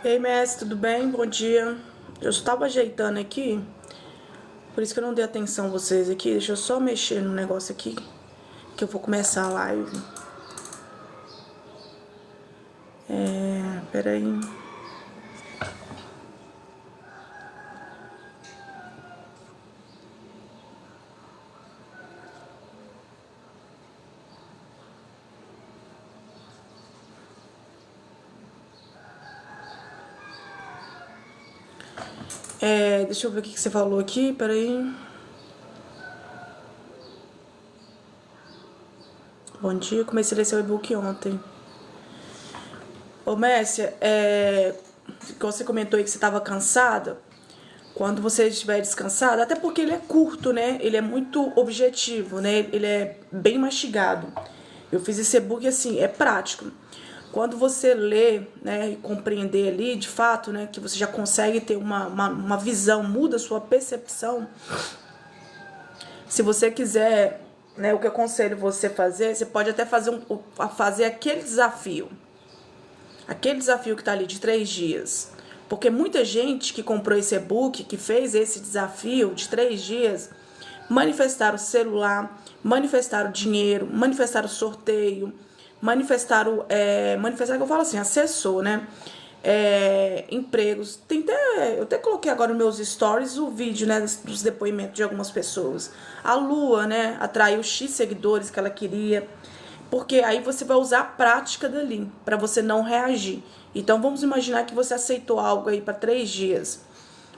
Ei, mestre, tudo bem? Bom dia. Eu estava ajeitando aqui, por isso que eu não dei atenção a vocês aqui. Deixa eu só mexer no negócio aqui, que eu vou começar a live. Peraí. Deixa eu ver o que você falou aqui, peraí. Bom dia, comecei a ler seu e-book ontem. Ô, Messia, você comentou aí que você estava cansada. Quando você estiver descansada, até porque ele é curto, né? Ele é muito objetivo, né? Ele é bem mastigado. Eu fiz esse e-book assim, é prático. Quando você lê, né, e compreender ali, de fato, né, que você já consegue ter uma visão, muda a sua percepção. Se você quiser, né, o que eu aconselho você fazer, você pode até fazer aquele desafio. Aquele desafio que está ali de 3 dias. Porque muita gente que comprou esse e-book, que fez esse desafio de 3 dias, manifestaram o celular, manifestaram o dinheiro, manifestaram o sorteio, manifestaram que eu falo assim, acessou, né? Empregos. Eu até coloquei agora nos meus stories o vídeo, né, dos depoimentos de algumas pessoas. A Lua, né, atraiu X seguidores que ela queria. Porque aí você vai usar a prática dali, para você não reagir. Então vamos imaginar que você aceitou algo aí para 3 dias.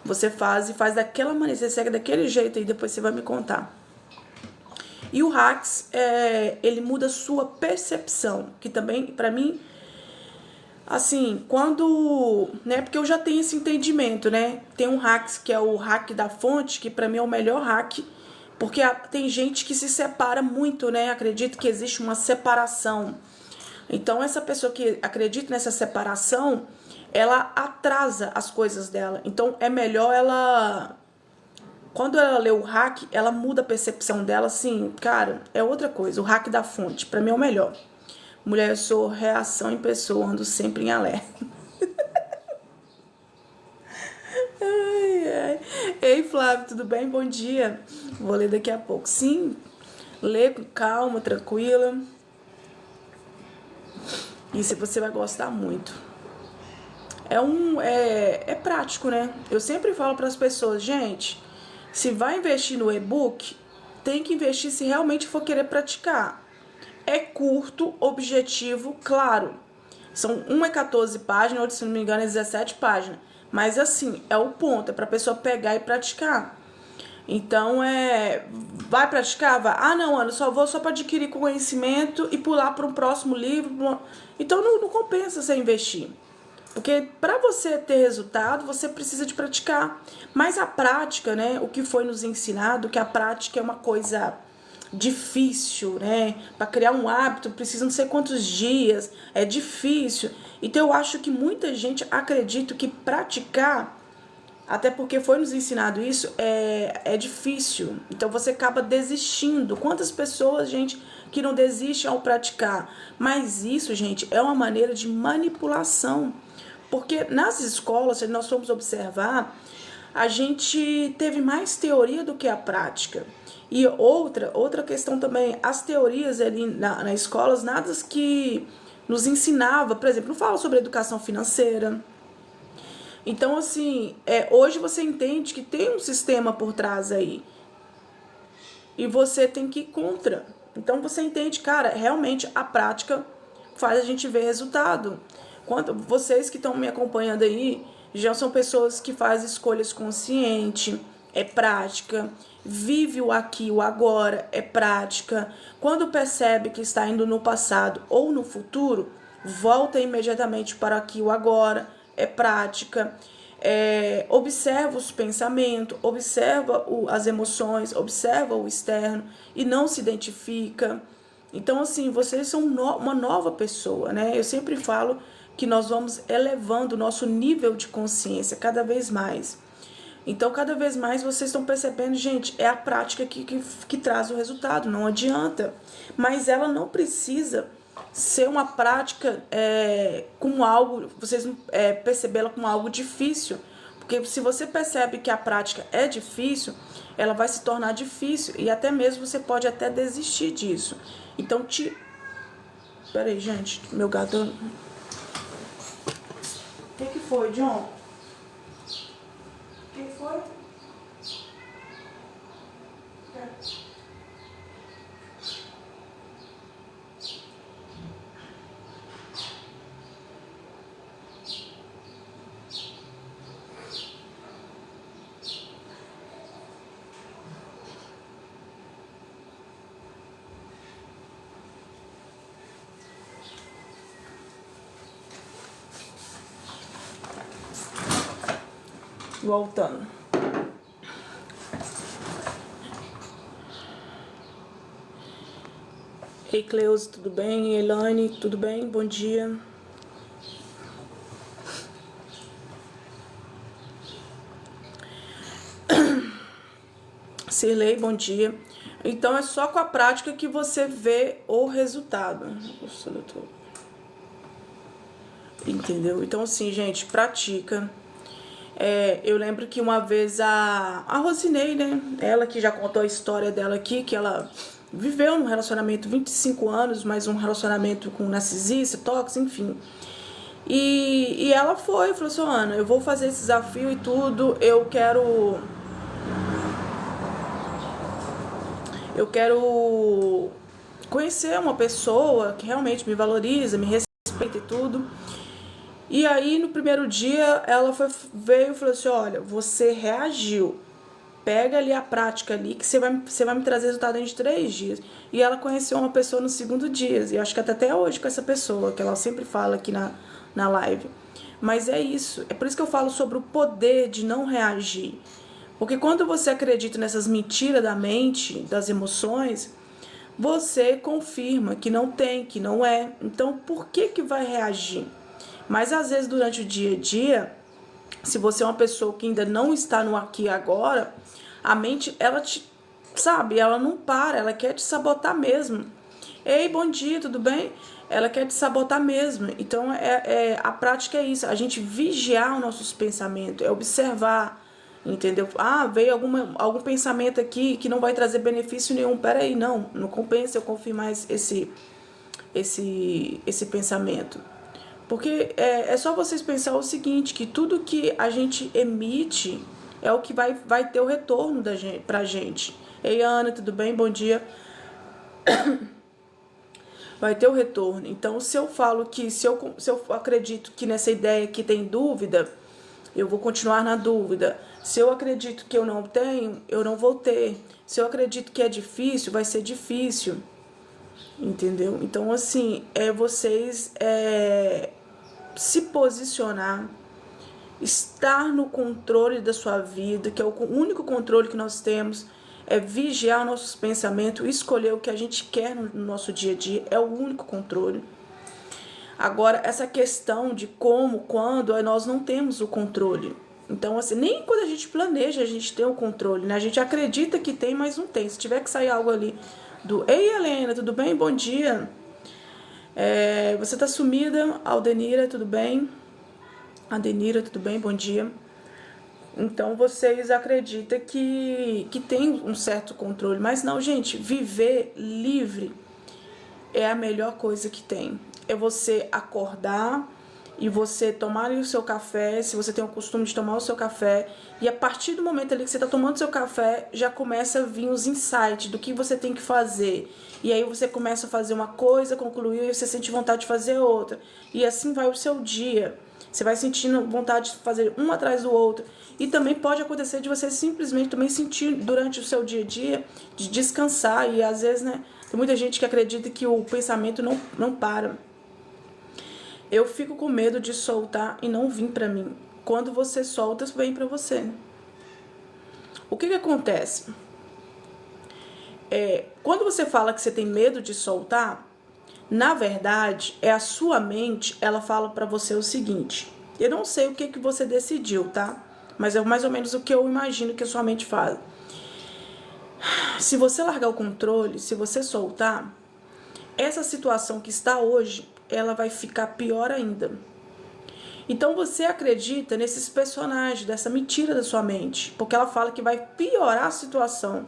Você faz e faz daquela maneira, você segue daquele jeito aí, depois você vai me contar. E o Hacks, ele muda a sua percepção, que também, para mim, assim, quando, né, porque eu já tenho esse entendimento, né? Tem um Hacks que é o hack da fonte, que para mim é o melhor hack, porque tem gente que se separa muito, né? Acredito que existe uma separação. Então, essa pessoa que acredita nessa separação, ela atrasa as coisas dela. Então, é melhor ela. Quando ela lê o hack, ela muda a percepção dela, assim, cara, é outra coisa. O hack da fonte, pra mim é o melhor. Mulher, eu sou reação em pessoa, ando sempre em alerta. Ai, ai. Ei, Flávio, tudo bem? Bom dia. Vou ler daqui a pouco. Sim, lê com calma, tranquila. Isso você vai gostar muito. É prático, né? Eu sempre falo para as pessoas, gente, se vai investir no e-book, tem que investir se realmente for querer praticar. É curto, objetivo, claro. São 14 páginas, outro, se não me engano, é 17 páginas. Mas assim, é o ponto, é para a pessoa pegar e praticar. Então, vai praticar? Vai. Ah, não, Ana, só vou só para adquirir conhecimento e pular para um próximo livro. Então, não compensa você investir. Porque para você ter resultado, você precisa de praticar. Mas a prática, né, o que foi nos ensinado, que a prática é uma coisa difícil, né? Para criar um hábito precisa não sei quantos dias, é difícil. Então eu acho que muita gente acredita que praticar, até porque foi nos ensinado isso, é difícil. Então você acaba desistindo. Quantas pessoas, gente, que não desistem ao praticar? Mas isso, gente, é uma maneira de manipulação. Porque nas escolas, se nós formos observar, a gente teve mais teoria do que a prática. E outra questão também, as teorias ali na escola, nada que nos ensinava, por exemplo, não fala sobre educação financeira. Então, assim, hoje você entende que tem um sistema por trás aí. E você tem que ir contra. Então você entende, cara, realmente a prática faz a gente ver resultado. Quanto vocês que estão me acompanhando aí, já são pessoas que fazem escolhas conscientes, é prática, vive o aqui, o agora, é prática. Quando percebe que está indo no passado ou no futuro, volta imediatamente para aqui, o agora, é prática. Observa os pensamentos, observa as emoções, observa o externo e não se identifica. Então, assim, vocês são uma nova pessoa, né? Eu sempre falo que nós vamos elevando o nosso nível de consciência cada vez mais. Então, cada vez mais vocês estão percebendo, gente, a prática que traz o resultado, não adianta. Mas ela não precisa ser uma prática como algo, vocês percebê-la como algo difícil. Porque se você percebe que a prática é difícil, ela vai se tornar difícil. E até mesmo você pode até desistir disso. Então, peraí, gente, meu gato... O que foi, John? O que foi? Voltando. Ei, Cleusa, tudo bem? Elaine, tudo bem? Bom dia. Cirlei, bom dia. Então, é só com a prática que você vê o resultado. Entendeu? Então, assim, gente, pratica. Eu lembro que uma vez a Rosinei, né? Ela que já contou a história dela aqui, que ela viveu num relacionamento 25 anos, mas um relacionamento com narcisista, tóxico, enfim. E ela falou assim, Ana, eu vou fazer esse desafio e tudo, eu quero conhecer uma pessoa que realmente me valoriza, me respeita e tudo. E aí, no primeiro dia, ela veio e falou assim, olha, você reagiu, pega ali a prática ali, que você vai me trazer resultado em 3 dias. E ela conheceu uma pessoa no segundo dia, e eu acho que até hoje com essa pessoa, que ela sempre fala aqui na live. Mas é isso, é por isso que eu falo sobre o poder de não reagir. Porque quando você acredita nessas mentiras da mente, das emoções, você confirma que não tem, que não é. Então, por que vai reagir? Mas às vezes durante o dia a dia, se você é uma pessoa que ainda não está no aqui e agora, a mente, ela ela não para, ela quer te sabotar mesmo. Ei, bom dia, tudo bem? Ela quer te sabotar mesmo. Então, a prática é isso, a gente vigiar os nossos pensamentos, é observar, entendeu? Ah, veio algum pensamento aqui que não vai trazer benefício nenhum. Peraí, não compensa eu confirmar esse pensamento. Porque é só vocês pensar o seguinte, que tudo que a gente emite é o que vai ter o retorno pra gente. Ei, Ana, tudo bem? Bom dia. Vai ter o retorno. Então, se eu falo que, se eu acredito que nessa ideia que tem dúvida, eu vou continuar na dúvida. Se eu acredito que eu não tenho, eu não vou ter. Se eu acredito que é difícil, vai ser difícil. Entendeu? Então, assim, vocês se posicionar, estar no controle da sua vida, que é o único controle que nós temos, é vigiar nossos pensamentos, escolher o que a gente quer no nosso dia a dia, é o único controle. Agora, essa questão de como, quando, nós não temos o controle. Então, assim, nem quando a gente planeja, a gente tem o controle, né? A gente acredita que tem, mas não tem. Se tiver que sair algo ali Ei, Helena, tudo bem? Bom dia. Você tá sumida? Aldenira, tudo bem? Adenira, tudo bem? Bom dia. Então, vocês acreditam que tem um certo controle. Mas não, gente, viver livre é a melhor coisa que tem. É você acordar e você tomar ali o seu café, se você tem o costume de tomar o seu café, e a partir do momento ali que você está tomando o seu café, já começa a vir os insights do que você tem que fazer. E aí você começa a fazer uma coisa, concluiu, e você sente vontade de fazer outra. E assim vai o seu dia. Você vai sentindo vontade de fazer um atrás do outro. E também pode acontecer de você simplesmente também sentir durante o seu dia a dia, de descansar. E às vezes, né, tem muita gente que acredita que o pensamento não para. Eu fico com medo de soltar e não vir pra mim. Quando você solta, vem pra você. O que acontece? Quando você fala que você tem medo de soltar, na verdade, a sua mente, ela fala pra você o seguinte. Eu não sei o que você decidiu, tá? Mas é mais ou menos o que eu imagino que a sua mente fala. Se você largar o controle, se você soltar, essa situação que está hoje, ela vai ficar pior ainda. Então você acredita nesses personagens, dessa mentira da sua mente, porque ela fala que vai piorar a situação.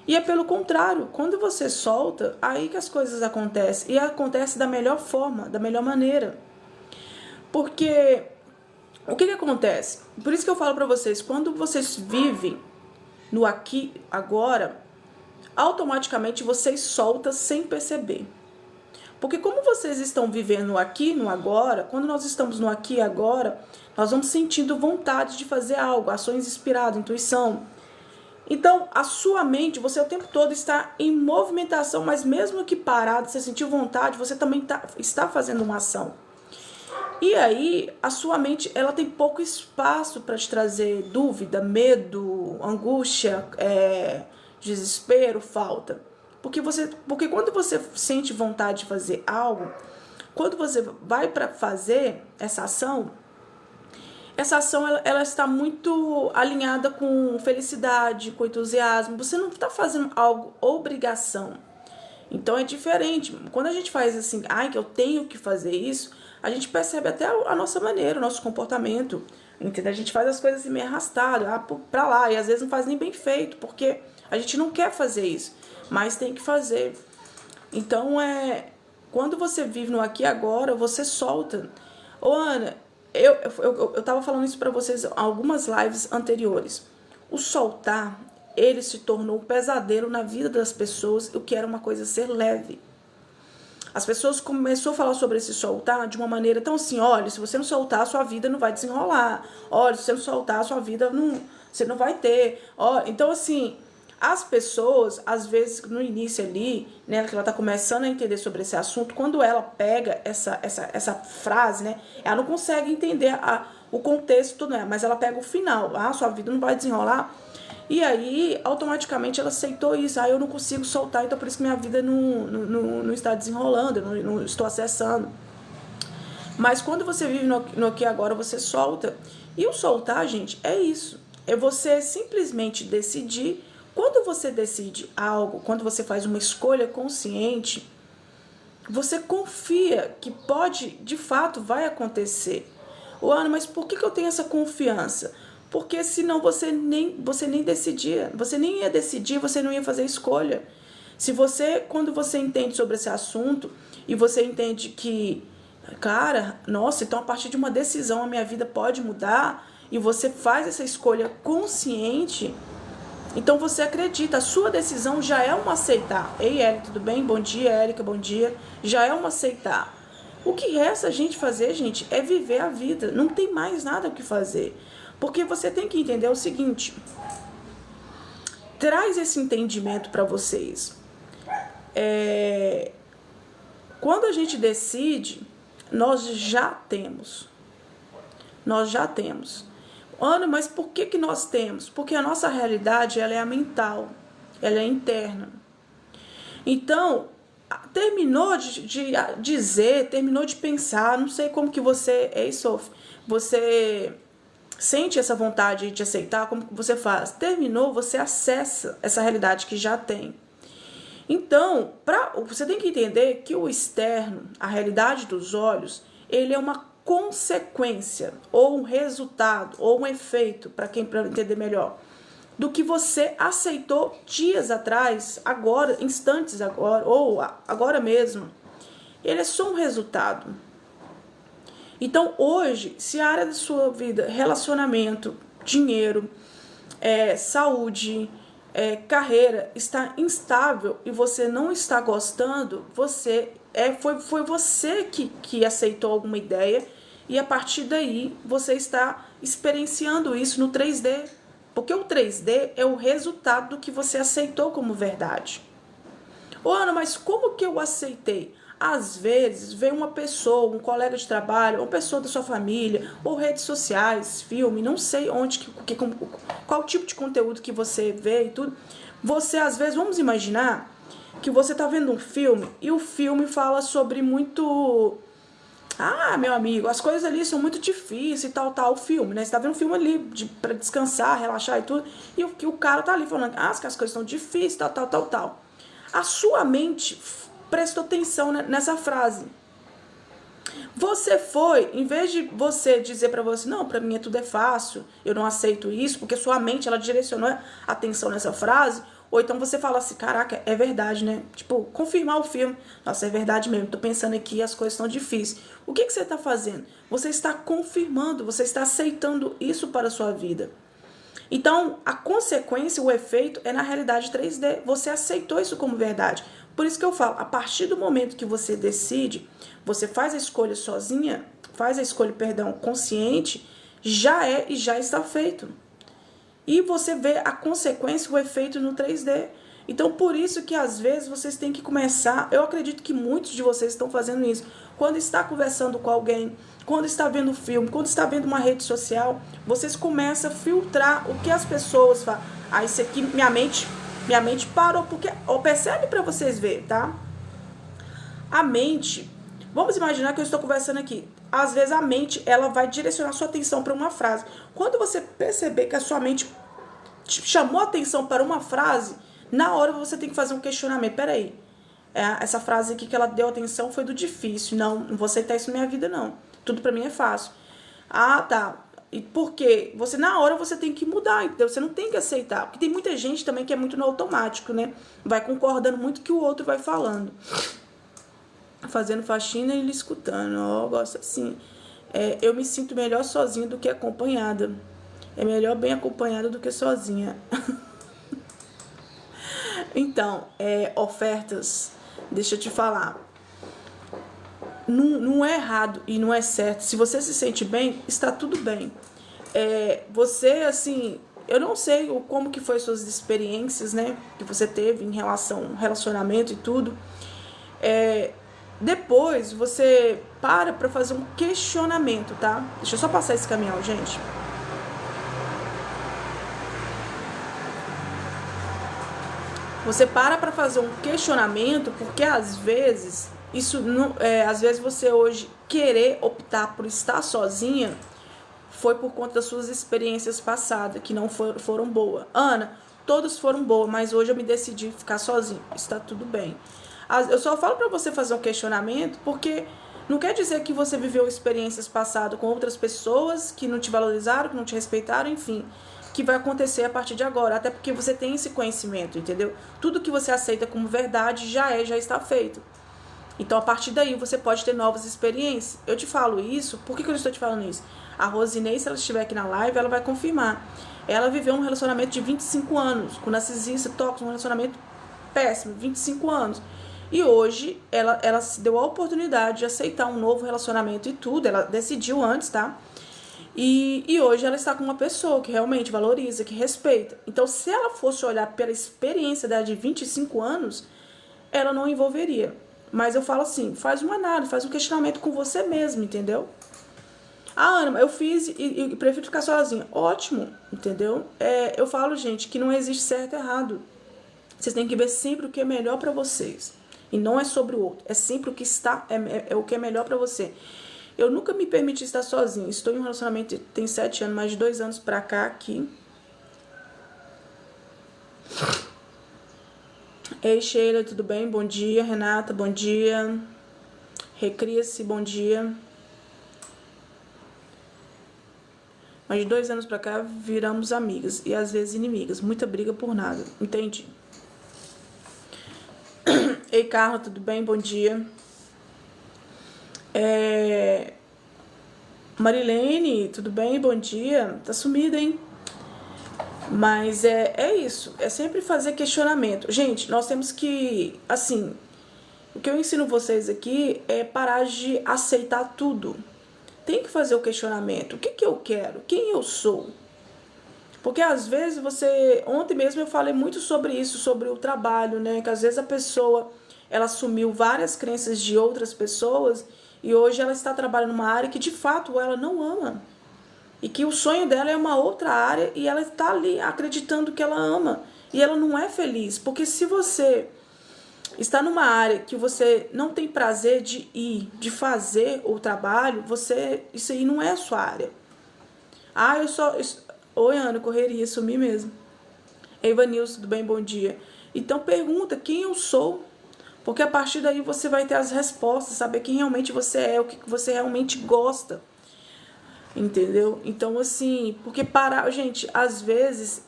E é pelo contrário, quando você solta, aí que as coisas acontecem. E acontece da melhor forma, da melhor maneira. Porque o que acontece? Por isso que eu falo pra vocês, quando vocês vivem no aqui, agora, automaticamente vocês soltam sem perceber. Porque como vocês estão vivendo no aqui, no agora, quando nós estamos no aqui e agora, nós vamos sentindo vontade de fazer algo, ações inspiradas, intuição. Então, a sua mente, você o tempo todo está em movimentação, mas mesmo que parado, você sentiu vontade, você também está fazendo uma ação. E aí, a sua mente, ela tem pouco espaço para te trazer dúvida, medo, angústia, desespero, falta. Porque quando você sente vontade de fazer algo, quando você vai para fazer essa ação ela está muito alinhada com felicidade, com entusiasmo. Você não está fazendo algo obrigação. Então é diferente. Quando a gente faz assim, que eu tenho que fazer isso, a gente percebe até a nossa maneira, o nosso comportamento. Entendeu? A gente faz as coisas assim meio arrastado, pra lá, e às vezes não faz nem bem feito, porque a gente não quer fazer isso, mas tem que fazer. Então quando você vive no aqui e agora, você solta. Ô Ana, eu tava falando isso pra vocês em algumas lives anteriores. O soltar, ele se tornou um pesadelo na vida das pessoas, o que era uma coisa ser leve. As pessoas começaram a falar sobre esse soltar de uma maneira tão assim, olha, se você não soltar, a sua vida não vai desenrolar. Olha, se você não soltar, a sua vida você não vai ter. Olha, então, assim, as pessoas, às vezes, no início ali, né, que ela tá começando a entender sobre esse assunto, quando ela pega essa frase, né, ela não consegue entender o contexto, né, mas ela pega o final, sua vida não vai desenrolar. E aí, automaticamente, ela aceitou isso. Eu não consigo soltar, então por isso que minha vida não está desenrolando, eu não estou acessando. Mas quando você vive no aqui agora, você solta. E o soltar, gente, é isso. É você simplesmente decidir. Quando você decide algo, quando você faz uma escolha consciente, você confia que pode, de fato, vai acontecer. Ana, mas por que eu tenho essa confiança? Porque senão você nem decidia, você nem ia decidir, você não ia fazer escolha. Quando você entende sobre esse assunto e você entende que, cara, nossa, então a partir de uma decisão a minha vida pode mudar e você faz essa escolha consciente, então você acredita, a sua decisão já é um aceitar. Ei, Érica, tudo bem? Bom dia, Érica, bom dia. Já é um aceitar. O que resta a gente fazer, gente, é viver a vida. Não tem mais nada o que fazer. Porque você tem que entender o seguinte, traz esse entendimento para vocês. Quando a gente decide, nós já temos. Nós já temos. Ana, mas por que nós temos? Porque a nossa realidade ela é a mental, ela é interna. Então, terminou de dizer, terminou de pensar, não sei como que você, Sophie, você sente essa vontade de aceitar, como você faz? Terminou, você acessa essa realidade que já tem. Então, você tem que entender que o externo, a realidade dos olhos, ele é uma consequência, ou um resultado, ou um efeito, para entender melhor, do que você aceitou dias atrás, agora, instantes agora, ou agora mesmo. Ele é só um resultado. Então, hoje, se a área da sua vida, relacionamento, dinheiro, saúde, carreira, está instável e você não está gostando, foi você que aceitou alguma ideia e a partir daí você está experienciando isso no 3D. Porque o 3D é o resultado do que você aceitou como verdade. Ana, mas como que eu aceitei? Às vezes vem uma pessoa, um colega de trabalho, uma pessoa da sua família, ou redes sociais, filme, não sei qual tipo de conteúdo que você vê e tudo. Você, às vezes, vamos imaginar que você está vendo um filme e o filme fala sobre muito... meu amigo, as coisas ali são muito difíceis e tal, o filme, né? Você tá vendo um filme ali pra descansar, relaxar e tudo, e o cara tá ali falando que as coisas estão difíceis, tal. A sua mente prestou atenção nessa frase. Você foi, em vez de você dizer para você, não, para mim tudo é fácil, eu não aceito isso, porque sua mente, ela direcionou a atenção nessa frase, ou então você fala assim, caraca, é verdade, né? Tipo, confirmar o filme, nossa, é verdade mesmo, tô pensando aqui, as coisas estão difíceis. O que você tá fazendo? Você está confirmando, você está aceitando isso para a sua vida. Então, a consequência, o efeito é na realidade 3D. Você aceitou isso como verdade. Por isso que eu falo, a partir do momento que você decide, você faz a escolha sozinha, faz a escolha, consciente, já é e já está feito. E você vê a consequência, o efeito no 3D. Então, por isso que às vezes vocês têm que começar, eu acredito que muitos de vocês estão fazendo isso. Quando está conversando com alguém, quando está vendo filme, quando está vendo uma rede social, vocês começam a filtrar o que as pessoas falam. Ah, isso aqui, minha mente parou, porque, percebe para vocês verem, tá? A mente, vamos imaginar que eu estou conversando aqui. Às vezes a mente, ela vai direcionar sua atenção para uma frase. Quando você perceber que a sua mente chamou a atenção para uma frase, na hora você tem que fazer um questionamento. Peraí, essa frase aqui que ela deu atenção foi do difícil. Não vou aceitar isso na minha vida, não. Tudo pra mim é fácil. Ah, tá. E por quê? Na hora você tem que mudar, entendeu? Você não tem que aceitar. Porque tem muita gente também que é muito no automático, né? Vai concordando muito que o outro vai falando. Fazendo faxina e lhe escutando. Ó, gosto assim. Eu me sinto melhor sozinha do que acompanhada. É melhor bem acompanhada do que sozinha. Então, ofertas, deixa eu te falar. Não é errado e não é certo. Se você se sente bem, está tudo bem. Você, assim, eu não sei como que foi suas experiências, né? Que você teve em relação ao relacionamento e tudo. Depois, você para fazer um questionamento, tá? Deixa eu só passar esse caminhão, gente. Você para fazer um questionamento, porque às vezes isso não, às vezes você hoje querer optar por estar sozinha foi por conta das suas experiências passadas que não foram boas. Ana, todas foram boas, mas hoje eu me decidi ficar sozinha. Está tudo bem. Eu só falo para você fazer um questionamento porque não quer dizer que você viveu experiências passadas com outras pessoas que não te valorizaram, que não te respeitaram, enfim, que vai acontecer a partir de agora, até porque você tem esse conhecimento, entendeu? Tudo que você aceita como verdade já está feito. Então, a partir daí, você pode ter novas experiências. Eu te falo isso, por que eu estou te falando isso? A Rosinei, se ela estiver aqui na live, ela vai confirmar. Ela viveu um relacionamento de 25 anos, com narcisista, tóxico, um relacionamento péssimo, 25 anos. E hoje, ela se deu a oportunidade de aceitar um novo relacionamento e tudo, ela decidiu antes, tá? E hoje ela está com uma pessoa que realmente valoriza, que respeita. Então, se ela fosse olhar pela experiência dela de 25 anos, ela não envolveria. Mas eu falo assim, faz uma análise, faz um questionamento com você mesmo, entendeu? Ah, Ana, eu fiz e prefiro ficar sozinha. Ótimo, entendeu? Eu falo, gente, que não existe certo e errado. Vocês têm que ver sempre o que é melhor pra vocês. E não é sobre o outro. É sempre o que é o que é melhor pra você. Eu nunca me permiti estar sozinha. Estou em um relacionamento tem 7 anos, mais de 2 anos pra cá aqui. Ei, Sheila, tudo bem? Bom dia. Renata, bom dia. Recria-se, bom dia. Mais de 2 anos pra cá, viramos amigas e às vezes inimigas. Muita briga por nada. Entendi. Ei, Carla, tudo bem? Bom dia. Marilene, tudo bem? Bom dia. Tá sumida, hein? Mas é isso. É sempre fazer questionamento. Gente, nós temos que, assim, o que eu ensino vocês aqui é parar de aceitar tudo. Tem que fazer o questionamento. O que eu quero? Quem eu sou? Porque às vezes ontem mesmo eu falei muito sobre isso, sobre o trabalho, né? Que às vezes a pessoa, ela assumiu várias crenças de outras pessoas e hoje ela está trabalhando numa área que de fato ela não ama. E que o sonho dela é uma outra área e ela está ali acreditando que ela ama. E ela não é feliz. Porque se você está numa área que você não tem prazer de ir, de fazer o trabalho, isso aí não é a sua área. Ah, Oi, Ana, correria, sumi mesmo. Evanilson, tudo bem? Bom dia. Então pergunta quem eu sou. Porque a partir daí você vai ter as respostas, saber quem realmente você é, o que você realmente gosta. Entendeu? Então, assim, porque gente, às vezes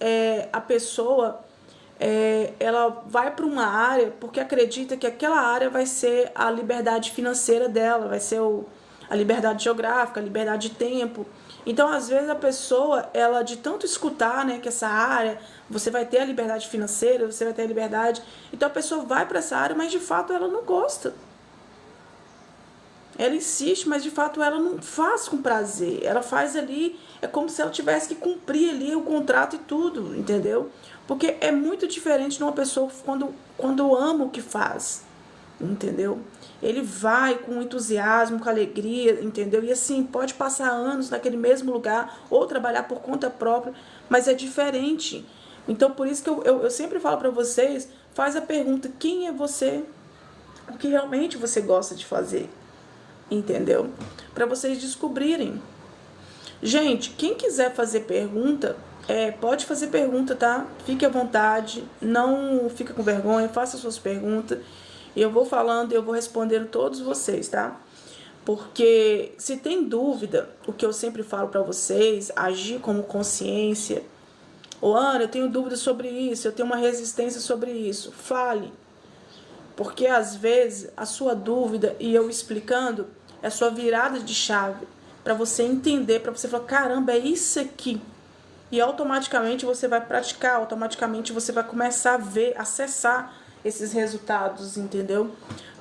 a pessoa ela vai para uma área porque acredita que aquela área vai ser a liberdade financeira dela, vai ser a liberdade geográfica, a liberdade de tempo. Então, às vezes, a pessoa, ela de tanto escutar, né, que essa área, você vai ter a liberdade financeira, você vai ter a liberdade. Então, a pessoa vai para essa área, mas de fato ela não gosta. Ela insiste, mas de fato ela não faz com prazer. Ela faz ali, é como se ela tivesse que cumprir ali o contrato e tudo, entendeu? Porque é muito diferente de uma pessoa quando ama o que faz, entendeu? Ele vai com entusiasmo, com alegria, entendeu? E assim, pode passar anos naquele mesmo lugar ou trabalhar por conta própria, mas é diferente. Então, por isso que eu sempre falo para vocês, faz a pergunta, quem é você? O que realmente você gosta de fazer? Entendeu? Para vocês descobrirem. Gente, quem quiser fazer pergunta, pode fazer pergunta, tá? Fique à vontade, não fica com vergonha, faça suas perguntas. E eu vou falando e eu vou respondendo todos vocês, tá? Porque se tem dúvida, o que eu sempre falo para vocês, agir como consciência. Ô, Ana, eu tenho dúvida sobre isso, eu tenho uma resistência sobre isso. Fale. Porque às vezes a sua dúvida e eu explicando é a sua virada de chave para você entender, para você falar, caramba, é isso aqui. E automaticamente você vai praticar, automaticamente você vai começar a ver, acessar esses resultados, entendeu?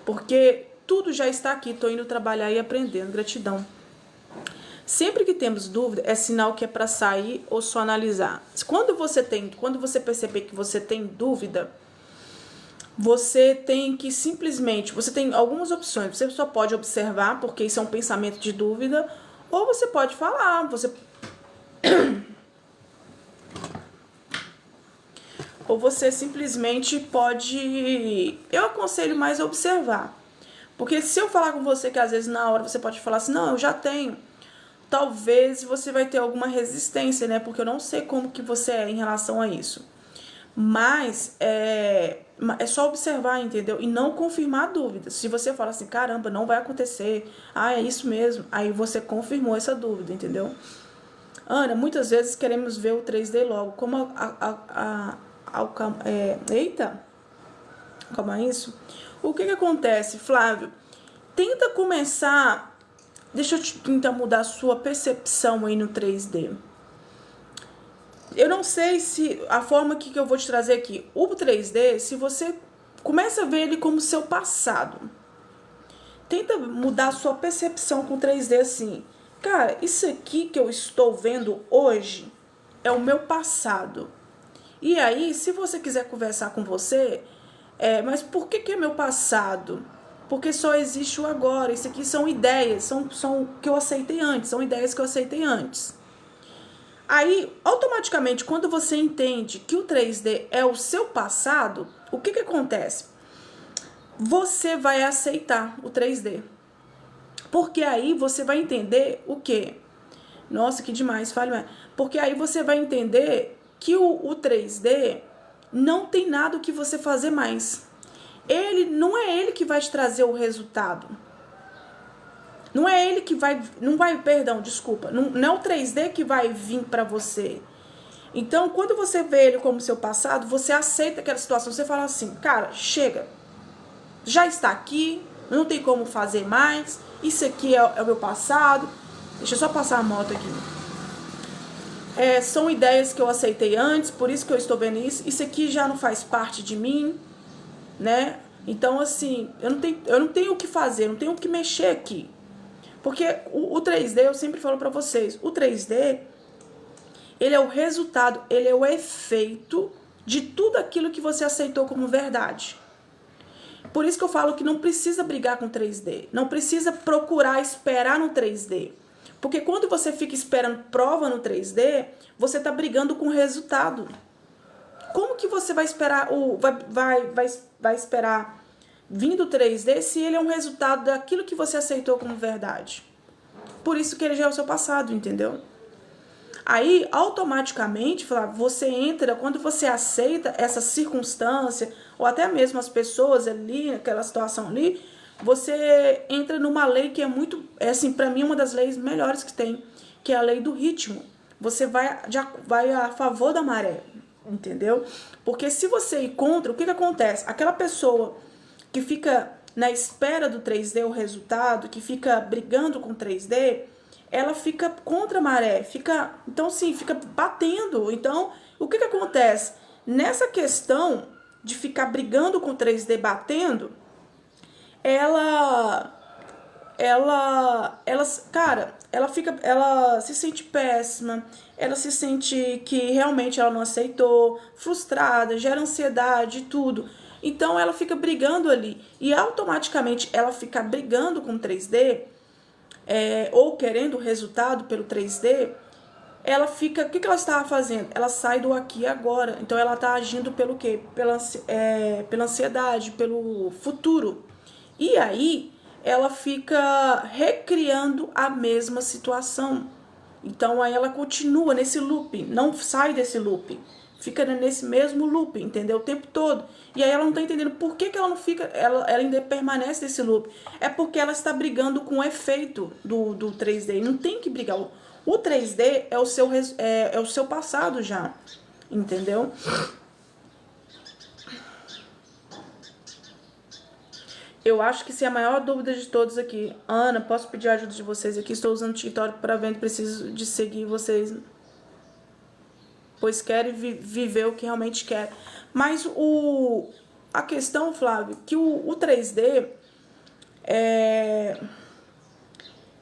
Porque tudo já está aqui, estou indo trabalhar e aprendendo, gratidão. Sempre que temos dúvida, é sinal que é para sair ou só analisar. Quando você perceber que você tem dúvida, você tem que simplesmente, você tem algumas opções, você só pode observar, porque isso é um pensamento de dúvida, ou você pode falar, ou você simplesmente pode, eu aconselho mais a observar, porque se eu falar com você que às vezes na hora você pode falar assim, não, eu já tenho, talvez você vai ter alguma resistência, né, porque eu não sei como que você é em relação a isso. Mas é só observar, entendeu? E não confirmar dúvidas. Se você fala assim, caramba, não vai acontecer, é isso mesmo, aí você confirmou essa dúvida, entendeu? Ana, muitas vezes queremos ver o 3D logo. Como eita, calma isso. O que acontece, Flávio? Tenta começar, deixa eu tentar mudar a sua percepção aí no 3D. Eu não sei se a forma que eu vou te trazer aqui, o 3D, se você começa a ver ele como seu passado, tenta mudar a sua percepção com o 3D assim, cara, isso aqui que eu estou vendo hoje é o meu passado. E aí, se você quiser conversar com você, mas por que é meu passado? Porque só existe o agora. Isso aqui são ideias, são que eu aceitei antes, são ideias que eu aceitei antes. Aí, automaticamente, quando você entende que o 3D é o seu passado, o que acontece? Você vai aceitar o 3D. Porque aí você vai entender o quê? Nossa, que demais, falho. Porque aí você vai entender que o 3D não tem nada o que você fazer mais. Não é ele que vai te trazer o resultado. Não é ele que vai, não é o 3D que vai vir para você. Então, quando você vê ele como seu passado, você aceita aquela situação, você fala assim, cara, chega, já está aqui, não tem como fazer mais, isso aqui é o meu passado, deixa eu só passar a moto aqui. São ideias que eu aceitei antes, por isso que eu estou vendo isso aqui já não faz parte de mim, né? Então, assim, eu não tenho o que fazer, não tenho o que mexer aqui. Porque o 3D, eu sempre falo para vocês, o 3D, ele é o resultado, ele é o efeito de tudo aquilo que você aceitou como verdade. Por isso que eu falo que não precisa brigar com o 3D, não precisa procurar esperar no 3D. Porque quando você fica esperando prova no 3D, você está brigando com o resultado. Como que você vai esperar, vai esperar vindo 3D se ele é um resultado daquilo que você aceitou como verdade? Por isso que ele já é o seu passado, entendeu? Aí, automaticamente, você entra, quando você aceita essa circunstância ou até mesmo as pessoas ali, naquela situação ali, você entra numa lei que é muito, é assim, para mim uma das leis melhores que tem, que é a lei do ritmo. Você vai a favor da maré, entendeu? Porque se você ir contra, o que acontece? Aquela pessoa que fica na espera do 3D, o resultado, que fica brigando com o 3D, ela fica contra a maré, então sim, fica batendo. Então, o que acontece? Nessa questão de ficar brigando com o 3D, batendo, cara, ela se sente péssima, ela se sente que realmente ela não aceitou, frustrada, gera ansiedade e tudo. Então ela fica brigando ali, e automaticamente ela fica brigando com o 3D, ou querendo o resultado pelo 3D, ela fica, o que ela estava fazendo? Ela sai do aqui e agora. Então ela está agindo pelo quê? Pela ansiedade, pelo futuro. E aí ela fica recriando a mesma situação. Então aí ela continua nesse loop, não sai desse loop. Fica nesse mesmo loop, entendeu? O tempo todo. E aí ela não tá entendendo por que ela não fica, ela ainda permanece nesse loop. É porque ela está brigando com o efeito do 3D. Não tem que brigar. O 3D é o seu passado já, entendeu? Eu acho que se a maior dúvida de todos aqui, Ana, posso pedir a ajuda de vocês aqui? Estou usando o TikTok para venda, preciso de seguir vocês, pois querem viver o que realmente querem. Mas a questão, Flávio, que o 3D,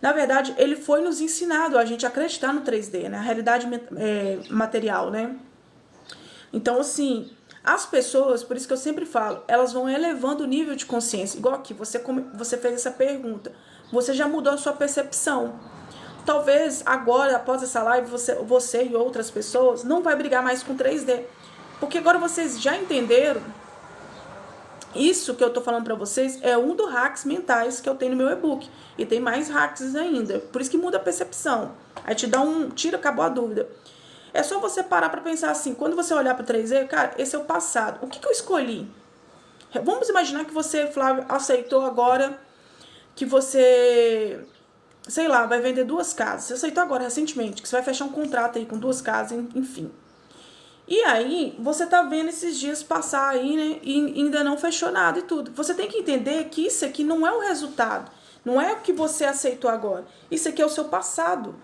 na verdade, ele foi nos ensinado a gente acreditar no 3D, né? A realidade material, né? Então, assim, as pessoas, por isso que eu sempre falo, elas vão elevando o nível de consciência. Igual aqui, você fez essa pergunta. Você já mudou a sua percepção. Talvez agora, após essa live, você e outras pessoas não vai brigar mais com 3D. Porque agora vocês já entenderam. Isso que eu tô falando pra vocês é um dos hacks mentais que eu tenho no meu e-book. E tem mais hacks ainda. Por isso que muda a percepção. Aí te dá tira, acabou a dúvida. É só você parar pra pensar assim, quando você olhar pro 3D, cara, esse é o passado. O que eu escolhi? Vamos imaginar que você, Flávio, aceitou agora que você, sei lá, vai vender 2 casas. Você aceitou agora, recentemente, que você vai fechar um contrato aí com 2 casas, enfim. E aí, você tá vendo esses dias passar aí, né, e ainda não fechou nada e tudo. Você tem que entender que isso aqui não é o resultado. Não é o que você aceitou agora. Isso aqui é o seu passado.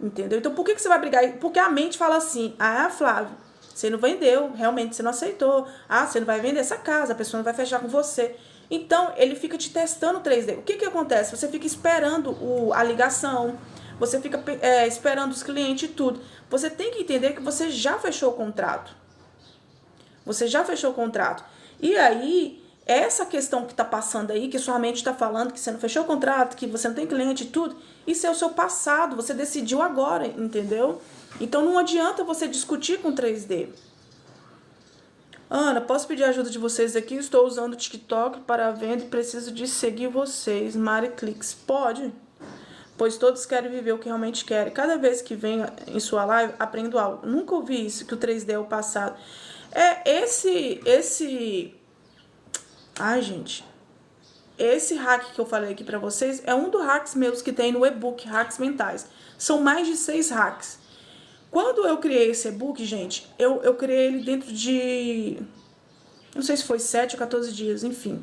Entendeu? Então, por que você vai brigar? Porque a mente fala assim, Flávio, você não vendeu, realmente você não aceitou. Você não vai vender essa casa, a pessoa não vai fechar com você. Então, ele fica te testando 3D. O que acontece? Você fica esperando a ligação, você fica esperando os clientes e tudo. Você tem que entender que você já fechou o contrato. Você já fechou o contrato. E aí, essa questão que tá passando aí, que sua mente tá falando que você não fechou o contrato, que você não tem cliente e tudo, isso é o seu passado, você decidiu agora, entendeu? Então não adianta você discutir com 3D. Ana, posso pedir a ajuda de vocês aqui? Estou usando o TikTok para venda e preciso de seguir vocês. Mari Clix. Pode? Pois todos querem viver o que realmente querem. Cada vez que venho em sua live, aprendo algo. Nunca ouvi isso, que o 3D é o passado. Ai, gente. Esse hack que eu falei aqui pra vocês é um dos hacks meus que tem no e-book Hacks Mentais. São mais de 6 hacks. Quando eu criei esse e-book, gente, eu criei ele dentro de... Não sei se foi 7 ou 14 dias, enfim.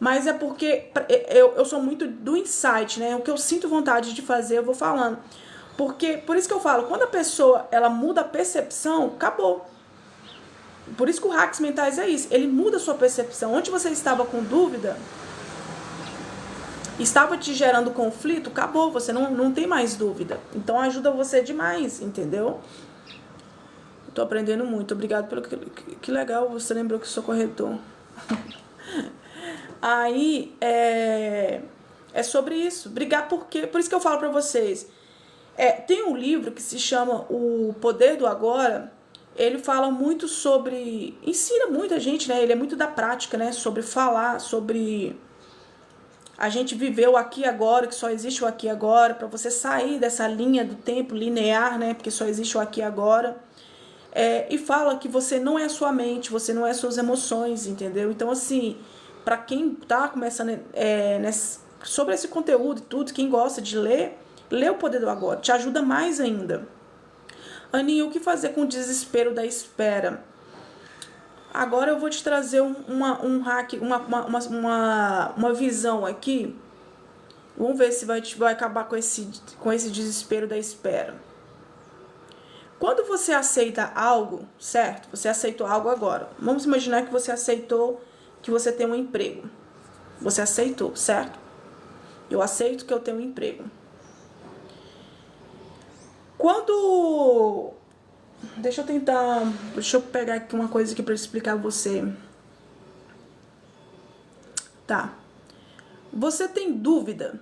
Mas é porque eu sou muito do insight, né? O que eu sinto vontade de fazer, eu vou falando. Por isso que eu falo, quando a pessoa ela muda a percepção, acabou. Por isso que o Hacks Mentais é isso. Ele muda a sua percepção. Onde você estava com dúvida, estava te gerando conflito, acabou, você não tem mais dúvida. Então ajuda você demais, entendeu? Tô aprendendo muito, obrigado pelo que legal, você lembrou que sou corretor. Aí é sobre isso, brigar por isso que eu falo pra vocês. Tem um livro que se chama O Poder do Agora. Ele fala muito sobre, ensina muita gente, né? Ele é muito da prática, né? Sobre falar, sobre a gente viver o aqui e agora, que só existe o aqui e agora, para você sair dessa linha do tempo linear, né? Porque só existe o aqui e agora. E fala que você não é a sua mente, você não é as suas emoções, entendeu? Então, assim, para quem tá começando sobre esse conteúdo e tudo, quem gosta de ler, lê O Poder do Agora, te ajuda mais ainda. Aninha, o que fazer com o desespero da espera? Agora eu vou te trazer um hack, uma visão aqui. Vamos ver se vai acabar com esse desespero da espera. Quando você aceita algo, certo? Você aceitou algo agora. Vamos imaginar que você aceitou que você tem um emprego. Você aceitou, certo? Eu aceito que eu tenho um emprego. Quando... Deixa eu pegar aqui uma coisa aqui para explicar a você. Tá. Você tem dúvida?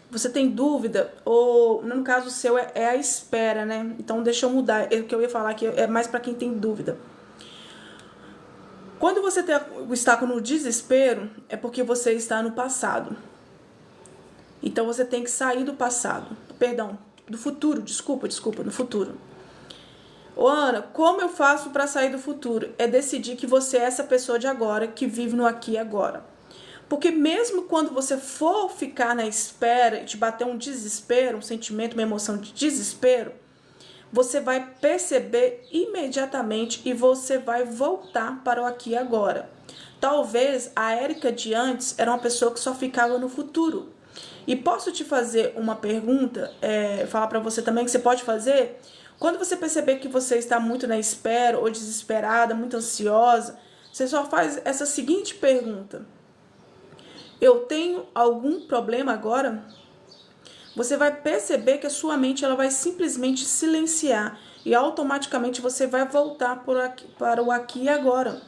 Você tem dúvida? Ou, no caso seu, é a espera, né? Então, deixa eu mudar. O que eu ia falar aqui é mais para quem tem dúvida. Quando você está no desespero, é porque você está no passado. Então, você tem que sair do passado. Perdão, do futuro. Desculpa, no futuro. Ô, Ana, como eu faço para sair do futuro? É decidir que você é essa pessoa de agora, que vive no aqui e agora. Porque mesmo quando você for ficar na espera e te bater um desespero, um sentimento, uma emoção de desespero, você vai perceber imediatamente e você vai voltar para o aqui e agora. Talvez a Érica de antes era uma pessoa que só ficava no futuro. E posso te fazer uma pergunta, falar para você também que você pode fazer? Quando você perceber que você está muito na espera ou desesperada, muito ansiosa, você só faz essa seguinte pergunta: eu tenho algum problema agora? Você vai perceber que a sua mente ela vai simplesmente silenciar e automaticamente você vai voltar para o aqui e agora.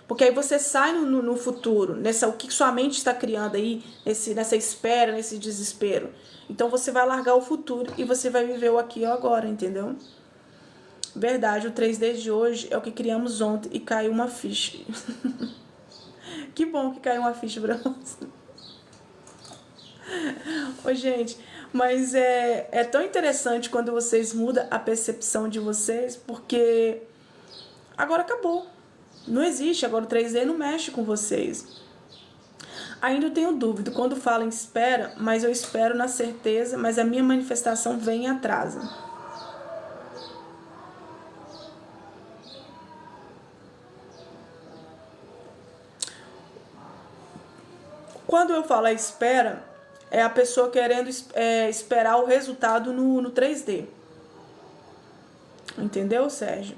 Porque aí você sai no futuro, o que sua mente está criando aí, nessa espera, nesse desespero. Então você vai largar o futuro e você vai viver o aqui e o agora, entendeu? Verdade, o 3D de hoje é o que criamos ontem e caiu uma ficha. Que bom que caiu uma ficha pra você. Ô, gente, mas é tão interessante quando vocês mudam a percepção de vocês, porque agora acabou. Não existe, agora o 3D não mexe com vocês. Ainda tenho dúvida quando falo em espera, mas eu espero na certeza, mas a minha manifestação vem e atrasa. Quando eu falo a espera, é a pessoa querendo esperar o resultado no 3D. Entendeu, Sérgio?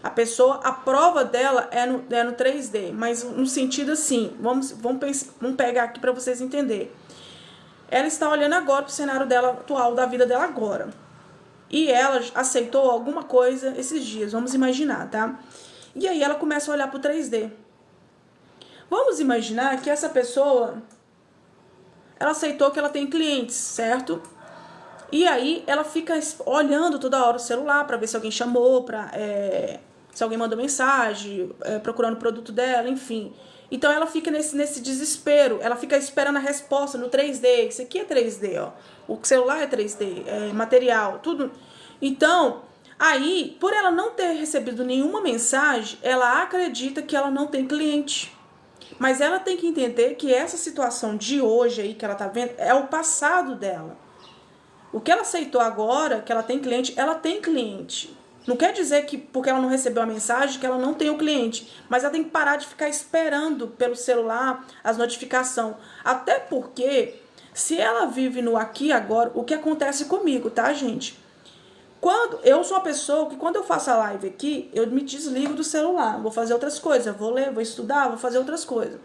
A prova dela é no 3D, mas no sentido assim, vamos pegar aqui para vocês entenderem. Ela está olhando agora para o cenário dela atual, da vida dela agora. E ela aceitou alguma coisa esses dias, vamos imaginar, tá? E aí ela começa a olhar para o 3D. Vamos imaginar que essa pessoa, ela aceitou que ela tem clientes, certo? E aí ela fica olhando toda hora o celular para ver se alguém chamou, se alguém mandou mensagem, procurando o produto dela, enfim. Então ela fica nesse desespero, ela fica esperando a resposta no 3D. Isso aqui é 3D, ó. O celular é 3D, é material, tudo. Então, aí, por ela não ter recebido nenhuma mensagem, ela acredita que ela não tem cliente. Mas ela tem que entender que essa situação de hoje aí que ela tá vendo é o passado dela. O que ela aceitou agora, que ela tem cliente, ela tem cliente. Não quer dizer que porque ela não recebeu a mensagem que ela não tem o cliente. Mas ela tem que parar de ficar esperando pelo celular as notificações. Até porque, se ela vive no aqui e agora, o que acontece comigo, tá, gente? Eu sou uma pessoa que quando eu faço a live aqui, eu me desligo do celular. Vou fazer outras coisas. Eu vou ler, vou estudar, vou fazer outras coisas.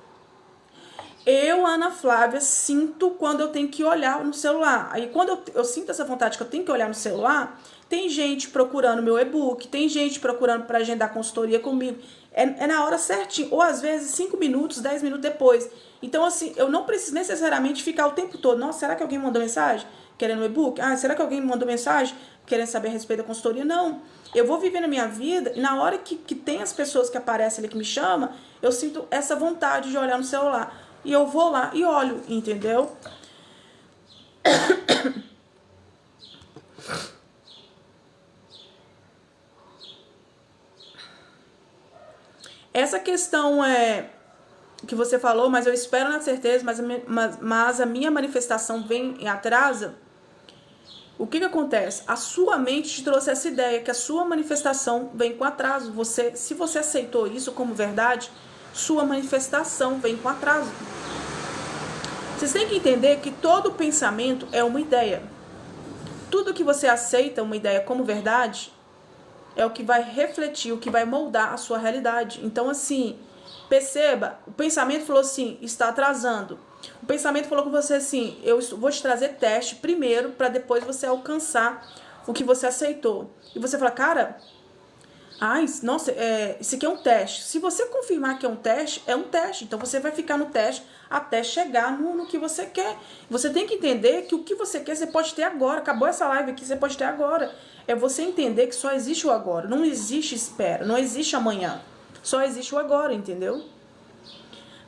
Eu, Ana Flávia, sinto quando eu tenho que olhar no celular. Aí quando eu sinto essa vontade que eu tenho que olhar no celular, tem gente procurando meu e-book, tem gente procurando para agendar consultoria comigo. É na hora certinho, ou às vezes 5 minutos, 10 minutos depois. Então, assim, eu não preciso necessariamente ficar o tempo todo. Nossa, será que alguém mandou mensagem querendo o e-book? Ah, será que alguém me mandou mensagem querendo saber a respeito da consultoria? Não. Eu vou vivendo a minha vida e na hora que tem as pessoas que aparecem ali que me chamam, eu sinto essa vontade de olhar no celular. E eu vou lá e olho, entendeu? Essa questão que você falou, mas eu espero na certeza, mas a minha manifestação vem em atrasa. O que acontece? A sua mente te trouxe essa ideia que a sua manifestação vem com atraso. Se você aceitou isso como verdade, sua manifestação vem com atraso. Vocês têm que entender que todo pensamento é uma ideia. Tudo que você aceita uma ideia como verdade é o que vai refletir, o que vai moldar a sua realidade. Então, assim, perceba, o pensamento falou assim, está atrasando. O pensamento falou com você assim, eu vou te trazer teste primeiro, para depois você alcançar o que você aceitou. E você fala, cara, nossa, isso aqui é um teste. Se você confirmar que é um teste, é um teste. Então você vai ficar no teste até chegar no que você quer. Você tem que entender que o que você quer, você pode ter agora. Acabou essa live aqui, você pode ter agora. É você entender que só existe o agora. Não existe espera, não existe amanhã. Só existe o agora, entendeu?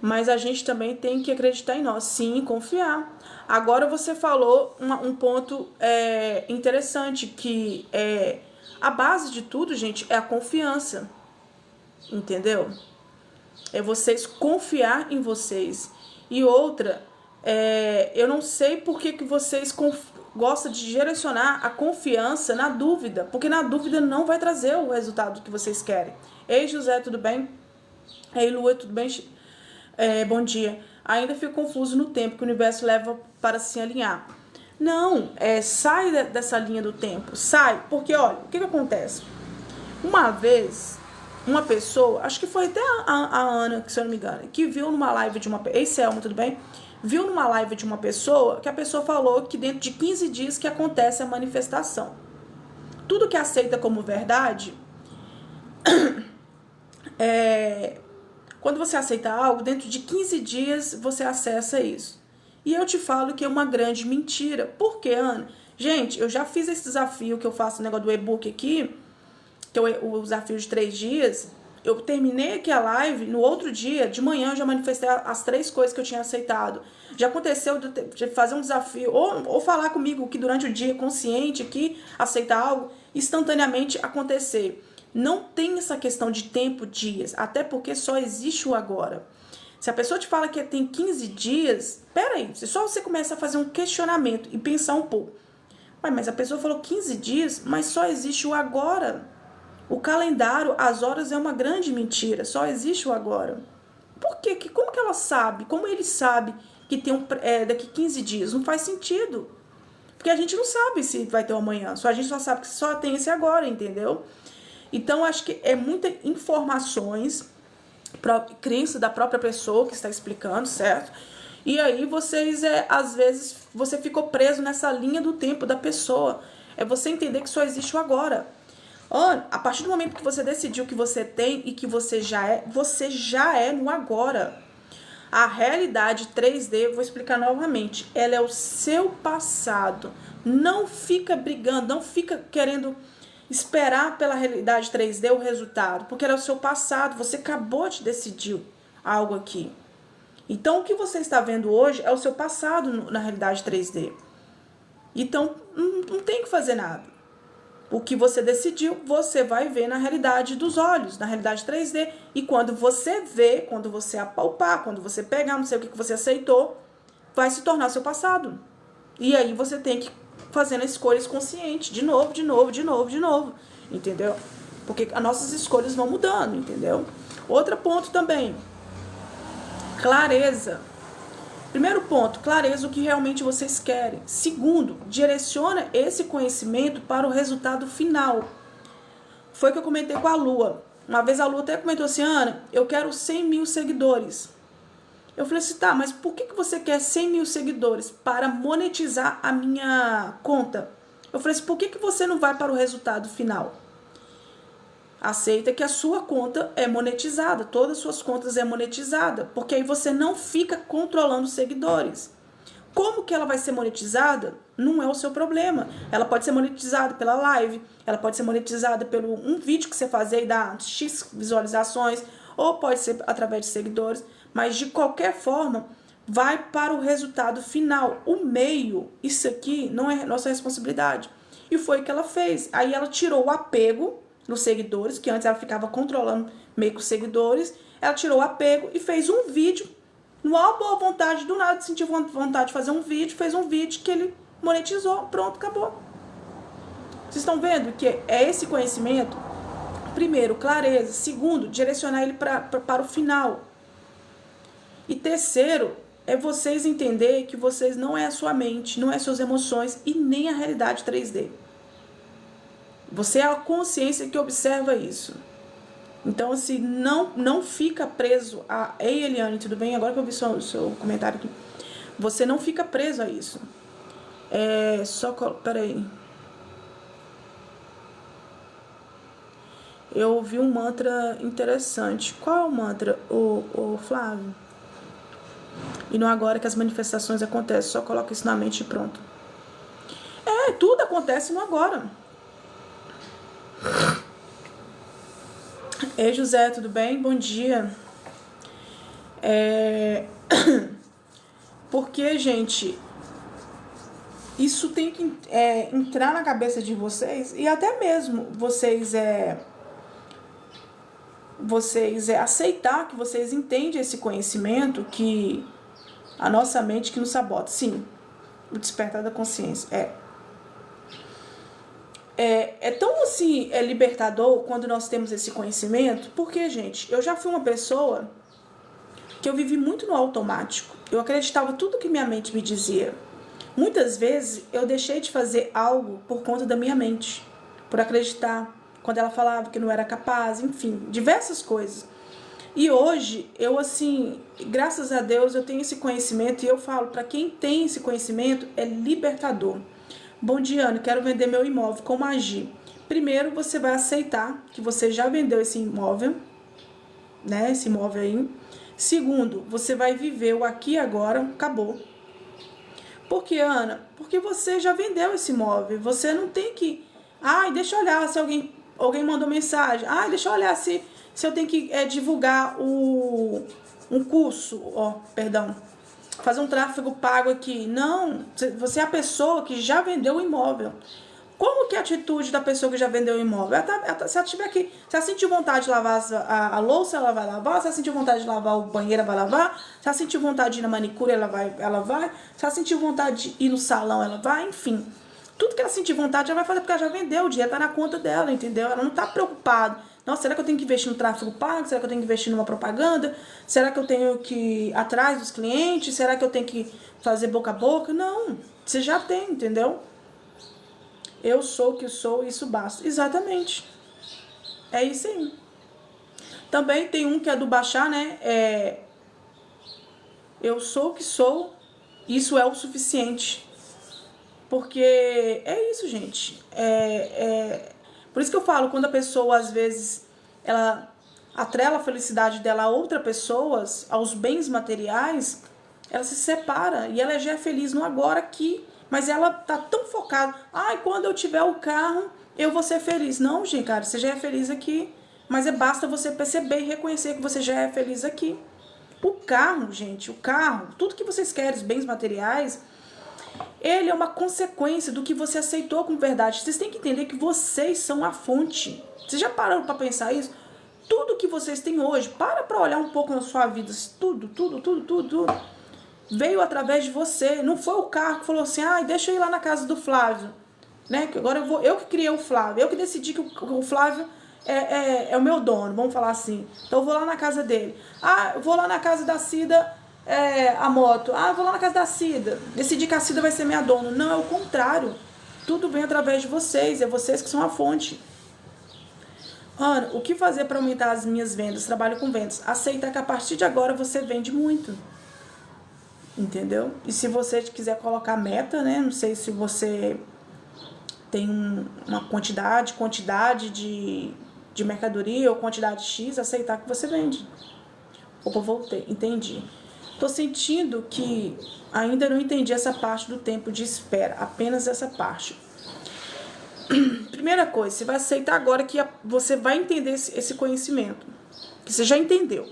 Mas a gente também tem que acreditar em nós, sim, confiar. Agora você falou um ponto interessante, que a base de tudo, gente, é a confiança. Entendeu? É vocês confiar em vocês. E outra, eu não sei por que vocês gostam de direcionar a confiança na dúvida, porque na dúvida não vai trazer o resultado que vocês querem. Ei, José, tudo bem? Ei, Lua, tudo bem? Bom dia. Ainda fico confuso no tempo que o universo leva para se alinhar. Não, sai dessa linha do tempo. Sai, porque olha, o que acontece? Uma vez, uma pessoa, acho que foi até a Ana, se eu não me engano, que viu numa live de uma... Ei, Selma, tudo bem? Viu numa live de uma pessoa, que a pessoa falou que dentro de 15 dias que acontece a manifestação. Tudo que aceita como verdade... Quando você aceita algo, dentro de 15 dias você acessa isso. E eu te falo que é uma grande mentira. Por quê, Ana? Gente, eu já fiz esse desafio que eu faço, o negócio do e-book aqui, que é o desafio de 3 dias. Eu terminei aqui a live, no outro dia, de manhã, eu já manifestei as 3 coisas que eu tinha aceitado. Já aconteceu de fazer um desafio, ou falar comigo que durante o dia, consciente aqui, aceitar algo, instantaneamente acontecer. Não tem essa questão de tempo, dias, até porque só existe o agora. Se a pessoa te fala que tem 15 dias, peraí, só você começa a fazer um questionamento e pensar um pouco. Mas a pessoa falou 15 dias, mas só existe o agora. O calendário, as horas é uma grande mentira, só existe o agora. Por quê? Como que ela sabe? Como ele sabe que tem daqui 15 dias? Não faz sentido. Porque a gente não sabe se vai ter um amanhã, a gente só sabe que só tem esse agora, entendeu? Então, acho que é muitas informações, crença da própria pessoa que está explicando, certo? E aí vocês, às vezes, você ficou preso nessa linha do tempo da pessoa. É você entender que só existe o agora. A partir do momento que você decidiu que você tem e que você já é no agora. A realidade 3D, vou explicar novamente, ela é o seu passado. Não fica brigando, não fica querendo... esperar pela realidade 3D o resultado, porque era o seu passado, você acabou de decidir algo aqui. Então, o que você está vendo hoje é o seu passado na realidade 3D. Então, não tem que fazer nada. O que você decidiu, você vai ver na realidade dos olhos, na realidade 3D. E quando você vê, quando você apalpar, quando você pegar, não sei o que você aceitou, vai se tornar seu passado. E aí você tem que fazendo escolhas conscientes, de novo, entendeu? Porque as nossas escolhas vão mudando, entendeu? Outro ponto também, clareza. Primeiro ponto, clareza o que realmente vocês querem. Segundo, direciona esse conhecimento para o resultado final. Foi o que eu comentei com a Lua. Uma vez a Lua até comentou assim, Ana, eu quero 100 mil seguidores. Eu falei assim, tá, mas por que você quer 100 mil seguidores? Para monetizar a minha conta. Eu falei assim, por que você não vai para o resultado final? Aceita que a sua conta é monetizada, todas as suas contas é monetizada, porque aí você não fica controlando os seguidores. Como que ela vai ser monetizada? Não é o seu problema. Ela pode ser monetizada pela live, ela pode ser monetizada pelo um vídeo que você fazer e dar X visualizações, ou pode ser através de seguidores. Mas, de qualquer forma, vai para o resultado final. O meio, isso aqui não é nossa responsabilidade. E foi o que ela fez. Aí ela tirou o apego, nos seguidores, que antes ela ficava controlando meio que os seguidores. Ela tirou o apego e fez um vídeo, numa boa vontade, do nada sentiu vontade de fazer um vídeo, fez um vídeo que ele monetizou, pronto, acabou. Vocês estão vendo que é esse conhecimento? Primeiro, clareza. Segundo, direcionar ele para o final. E terceiro, é vocês entenderem que vocês não é a sua mente, não é suas emoções e nem a realidade 3D. Você é a consciência que observa isso. Então, assim, não fica preso a... Ei, Eliane, tudo bem? Agora que eu vi seu comentário aqui. Você não fica preso a isso. Peraí. Eu ouvi um mantra interessante. Qual é o mantra, o Flávio? E não agora que as manifestações acontecem. Só coloca isso na mente e pronto. Tudo acontece no agora. Ei, José, tudo bem? Bom dia. Porque, gente, isso tem que entrar na cabeça de vocês e até mesmo vocês aceitar que vocês entendem esse conhecimento, que a nossa mente que nos sabota. Sim, o despertar da consciência é tão assim, libertador quando nós temos esse conhecimento, porque, gente, eu já fui uma pessoa que eu vivi muito no automático. Eu acreditava tudo que minha mente me dizia. Muitas vezes eu deixei de fazer algo por conta da minha mente, por acreditar quando ela falava que não era capaz, enfim, diversas coisas. E hoje, eu assim, graças a Deus, eu tenho esse conhecimento e eu falo, para quem tem esse conhecimento, é libertador. Bom dia, Ana, quero vender meu imóvel, como agir? Primeiro, você vai aceitar que você já vendeu esse imóvel, né, esse imóvel aí. Segundo, você vai viver o aqui e agora, acabou. Por que, Ana? Porque você já vendeu esse imóvel, você não tem que... deixa eu olhar se alguém mandou mensagem. Deixa eu olhar se eu tenho que divulgar um curso, fazer um tráfego pago aqui. Não, você é a pessoa que já vendeu o imóvel. Como que é a atitude da pessoa que já vendeu o imóvel? Se ela tiver que, se ela sentir vontade de lavar a louça, ela vai lavar. Se ela sentir vontade de lavar o banheiro, ela vai lavar. Se ela sentir vontade de ir na manicure, ela vai. Se ela sentir vontade de ir no salão, ela vai. Enfim, tudo que ela sentir vontade, ela vai fazer, porque ela já vendeu, o dinheiro tá na conta dela, entendeu? Ela não tá preocupada. Nossa, será que eu tenho que investir no tráfego pago? Será que eu tenho que investir numa propaganda? Será que eu tenho que ir atrás dos clientes? Será que eu tenho que fazer boca a boca? Não, você já tem, entendeu? Eu sou o que sou, isso basta. Exatamente. É isso aí. Também tem um que é do Bachar, né? Eu sou o que sou, isso é o suficiente. Porque é isso, gente. Por isso que eu falo, quando a pessoa, às vezes, ela atrela a felicidade dela a outras pessoas, aos bens materiais, ela se separa e ela já é feliz no agora aqui. Mas ela tá tão focada, quando eu tiver o carro, eu vou ser feliz. Não, gente, cara, você já é feliz aqui. Mas basta você perceber e reconhecer que você já é feliz aqui. O carro, gente, tudo que vocês querem, os bens materiais, ele é uma consequência do que você aceitou como verdade. Vocês têm que entender que vocês são a fonte. Vocês já pararam para pensar isso? Tudo que vocês têm hoje, para olhar um pouco na sua vida, tudo. Veio através de você, não foi o carro que falou assim, deixa eu ir lá na casa do Flávio, né? Que agora eu que criei o Flávio, eu que decidi que o Flávio é o meu dono, vamos falar assim. Então eu vou lá na casa dele. Eu vou lá na casa da Cida, a moto. Eu vou lá na casa da Cida, decidi que a Cida vai ser minha dona. Não, é o contrário. Tudo vem através de vocês, é vocês que são a fonte. Ana, o que fazer para aumentar as minhas vendas? Trabalho com vendas. Aceitar que a partir de agora você vende muito. Entendeu? E se você quiser colocar meta, né? Não sei se você tem uma quantidade de mercadoria ou quantidade X, aceitar que você vende. Opa, voltei, entendi. Tô sentindo que ainda não entendi essa parte do tempo de espera, apenas essa parte. Primeira coisa, você vai aceitar agora que você vai entender esse conhecimento, que você já entendeu.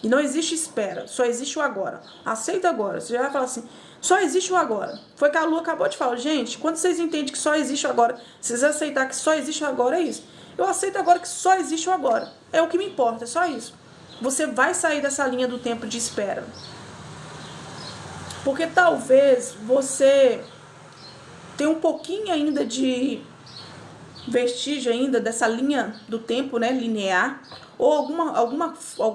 E não existe espera, só existe o agora. Aceita agora. Você já vai falar assim, só existe o agora. Foi que a Lu acabou de falar, gente, quando vocês entendem que só existe o agora, vocês aceitar que só existe o agora, é isso. Eu aceito agora que só existe o agora. É o que me importa, é só isso. Você vai sair dessa linha do tempo de espera. Porque talvez você tenha um pouquinho ainda de vestígio ainda dessa linha do tempo, né, linear, ou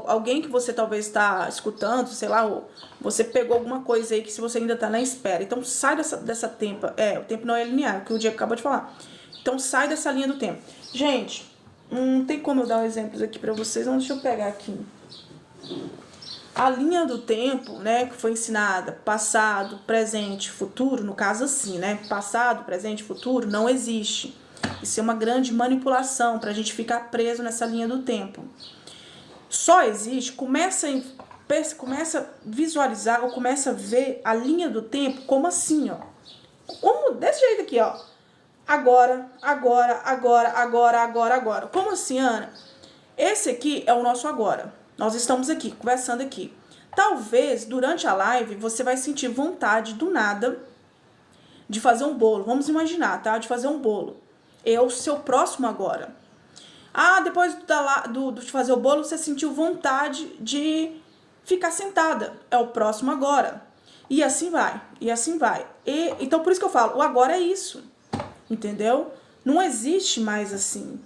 alguém que você talvez está escutando, sei lá, ou você pegou alguma coisa aí que se você ainda está na espera. Então sai dessa tempo, o tempo não é linear, que o Diego acabou de falar. Então sai dessa linha do tempo. Gente, não tem como eu dar exemplos aqui para vocês, não, deixa eu pegar aqui. A linha do tempo, né, que foi ensinada, passado, presente, futuro, no caso assim, né, passado, presente, futuro, não existe. Isso é uma grande manipulação para a gente ficar preso nessa linha do tempo. Só existe, começa a visualizar ou começa a ver a linha do tempo como assim, ó. Como desse jeito aqui, ó. Agora. Como assim, Ana? Esse aqui é o nosso agora. Nós estamos aqui, conversando aqui. Talvez, durante a live, você vai sentir vontade do nada de fazer um bolo. Vamos imaginar, tá? De fazer um bolo. É o seu próximo agora. Ah, depois de fazer o bolo, você sentiu vontade de ficar sentada. É o próximo agora. E assim vai, e assim vai. Então, por isso que eu falo, o agora é isso. Entendeu? Não existe mais assim.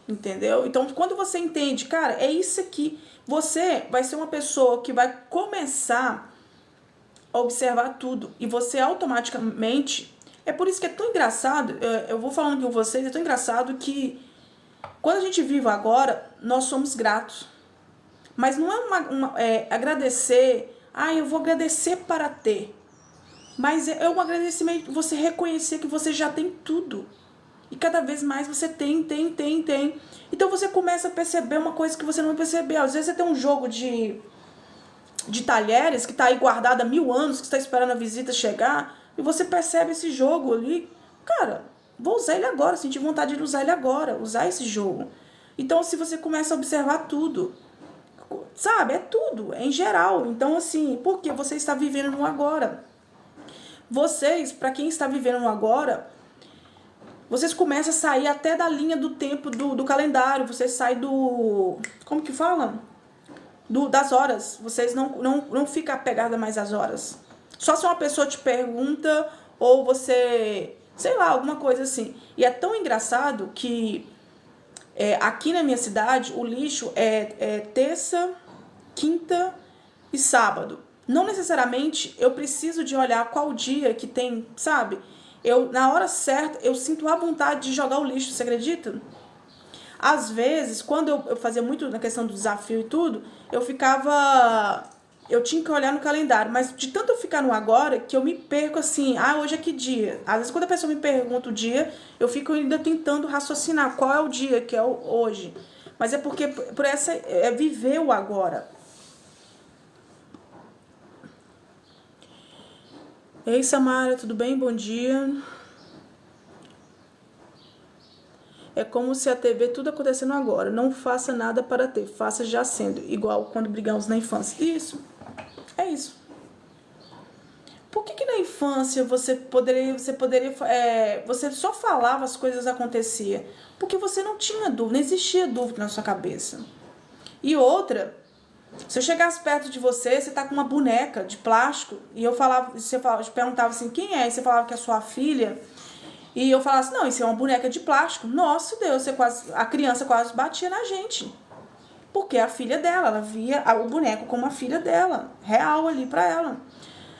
Entendeu? Então, quando você entende, cara, é isso aqui. Você vai ser uma pessoa que vai começar a observar tudo. E você automaticamente... É por isso que é tão engraçado, eu vou falando aqui com vocês, é tão engraçado que quando a gente vive agora, nós somos gratos. Mas não é agradecer, eu vou agradecer para ter. Mas é um agradecimento, você reconhecer que você já tem tudo. E cada vez mais você tem. Então você começa a perceber uma coisa que você não percebeu. Às vezes você tem um jogo de talheres que está aí guardado há 1000 anos, que está esperando a visita chegar... E você percebe esse jogo ali, cara, vou usar ele agora, senti vontade de usar ele agora, usar esse jogo. Então, se você começa a observar tudo, sabe, é tudo, é em geral. Então, assim, porque você está vivendo no agora. Vocês, para quem está vivendo no agora, vocês começam a sair até da linha do tempo do calendário, vocês saem do... Como que fala? Das horas. Vocês não ficam apegados mais às horas. Só se uma pessoa te pergunta ou você, sei lá, alguma coisa assim. E é tão engraçado que aqui na minha cidade o lixo é terça, quinta e sábado. Não necessariamente eu preciso de olhar qual dia que tem, sabe? Na hora certa, eu sinto a vontade de jogar o lixo, você acredita? Às vezes, quando eu fazia muito na questão do desafio e tudo, eu tinha que olhar no calendário, mas de tanto eu ficar no agora, que eu me perco assim, hoje é que dia? Às vezes quando a pessoa me pergunta o dia, eu fico ainda tentando raciocinar qual é o dia, que é o hoje. Mas é porque por essa viver o agora. Ei, Samara, tudo bem? Bom dia. É como se a TV tudo acontecendo agora. Não faça nada para ter, faça já sendo. Igual quando brigamos na infância. Isso. É isso. Por que na infância você só falava, as coisas aconteciam? Porque você não tinha dúvida, não existia dúvida na sua cabeça. E outra, se eu chegasse perto de você tá com uma boneca de plástico, e eu perguntava assim, quem é? E você falava que é sua filha, e eu falava assim, não, isso é uma boneca de plástico. Nossa Deus, a criança quase batia na gente. Porque é a filha dela, ela via o boneco como a filha dela, real ali pra ela.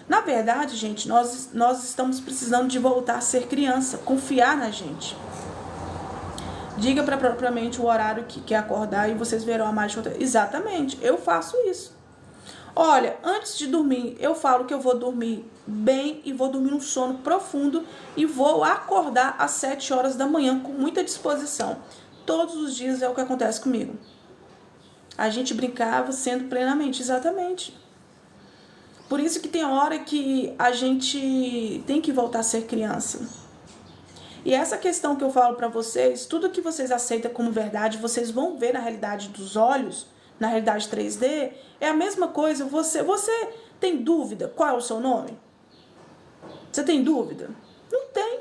Na verdade, gente, nós estamos precisando de voltar a ser criança, confiar na gente. Diga para propriamente o horário que quer acordar e vocês verão a mágica. Exatamente, eu faço isso. Olha, antes de dormir, eu falo que eu vou dormir bem e vou dormir um sono profundo e vou acordar às 7 horas da manhã com muita disposição. Todos os dias é o que acontece comigo. A gente brincava sendo plenamente, exatamente. Por isso que tem hora que a gente tem que voltar a ser criança. E essa questão que eu falo para vocês, tudo que vocês aceitam como verdade, vocês vão ver na realidade dos olhos, na realidade 3D, é a mesma coisa. Você tem dúvida qual é o seu nome? Você tem dúvida? Não tem.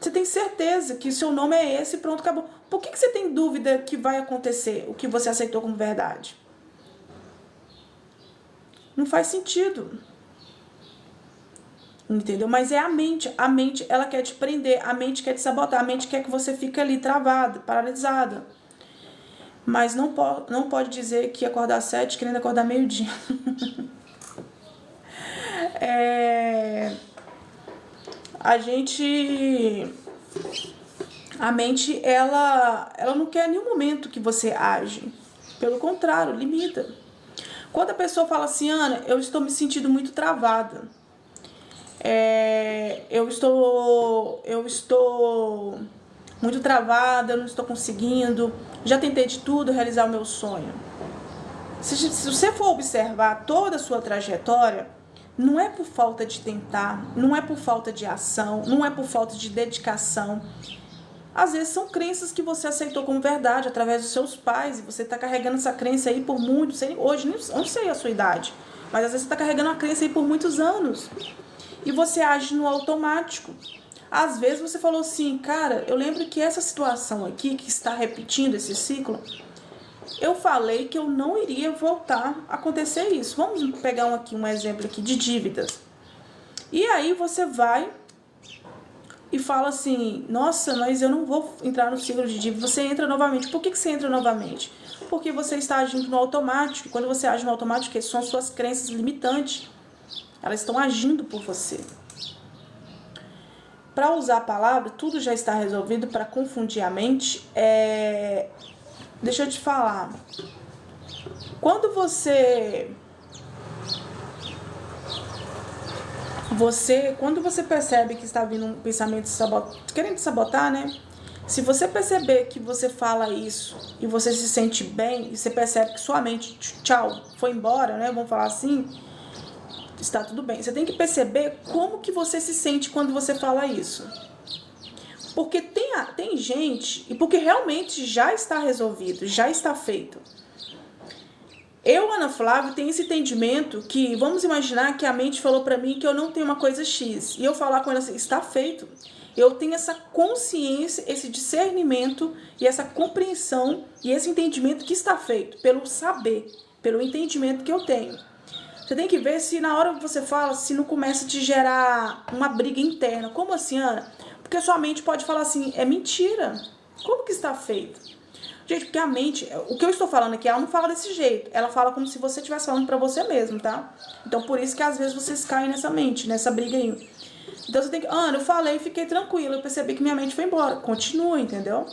Você tem certeza que seu nome é esse e pronto, acabou. Por que você tem dúvida que vai acontecer o que você aceitou como verdade? Não faz sentido. Entendeu? Mas é a mente. A mente, ela quer te prender. A mente quer te sabotar. A mente quer que você fique ali travado, paralisada. Mas não pode dizer que acordar às 7 querendo acordar meio-dia. A mente, ela não quer em nenhum momento que você age. Pelo contrário, limita. Quando a pessoa fala assim, Ana, eu estou me sentindo muito travada. Eu estou muito travada, eu não estou conseguindo. Já tentei de tudo realizar o meu sonho. Se você for observar toda a sua trajetória, não é por falta de tentar, não é por falta de ação, não é por falta de dedicação. Às vezes são crenças que você aceitou como verdade através dos seus pais, e você está carregando essa crença aí por muito, hoje não sei a sua idade, mas às vezes você está carregando uma crença aí por muitos anos. E você age no automático. Às vezes você falou assim, cara, eu lembro que essa situação aqui, que está repetindo esse ciclo, eu falei que eu não iria voltar a acontecer isso. Vamos pegar um exemplo aqui de dívidas. E aí você vai e fala assim, nossa, mas eu não vou entrar no ciclo de dívida. Você entra novamente. Por que você entra novamente? Porque você está agindo no automático. Quando você age no automático, são suas crenças limitantes. Elas estão agindo por você. Para usar a palavra, tudo já está resolvido. Para confundir a mente, deixa eu te falar. Quando você percebe que está vindo um pensamento querendo sabotar, né? Se você perceber que você fala isso e você se sente bem, e você percebe que sua mente, tchau, foi embora, né? Vamos falar assim, está tudo bem. Você tem que perceber como que você se sente quando você fala isso. Porque tem gente, e porque realmente já está resolvido, já está feito. Eu, Ana Flávia, tenho esse entendimento que, vamos imaginar que a mente falou pra mim que eu não tenho uma coisa X. E eu falar com ela assim, está feito. Eu tenho essa consciência, esse discernimento e essa compreensão e esse entendimento que está feito, pelo saber, pelo entendimento que eu tenho. Você tem que ver se na hora que você fala, se não começa a te gerar uma briga interna. Como assim, Ana? Porque sua mente pode falar assim, é mentira. Como que está feito? Gente, porque a mente, o que eu estou falando aqui, ela não fala desse jeito. Ela fala como se você estivesse falando pra você mesmo, tá? Então, por isso que às vezes vocês caem nessa mente, nessa briga aí. Então, você tem que... Ana, eu falei, fiquei tranquila. Eu percebi que minha mente foi embora. Continua, entendeu?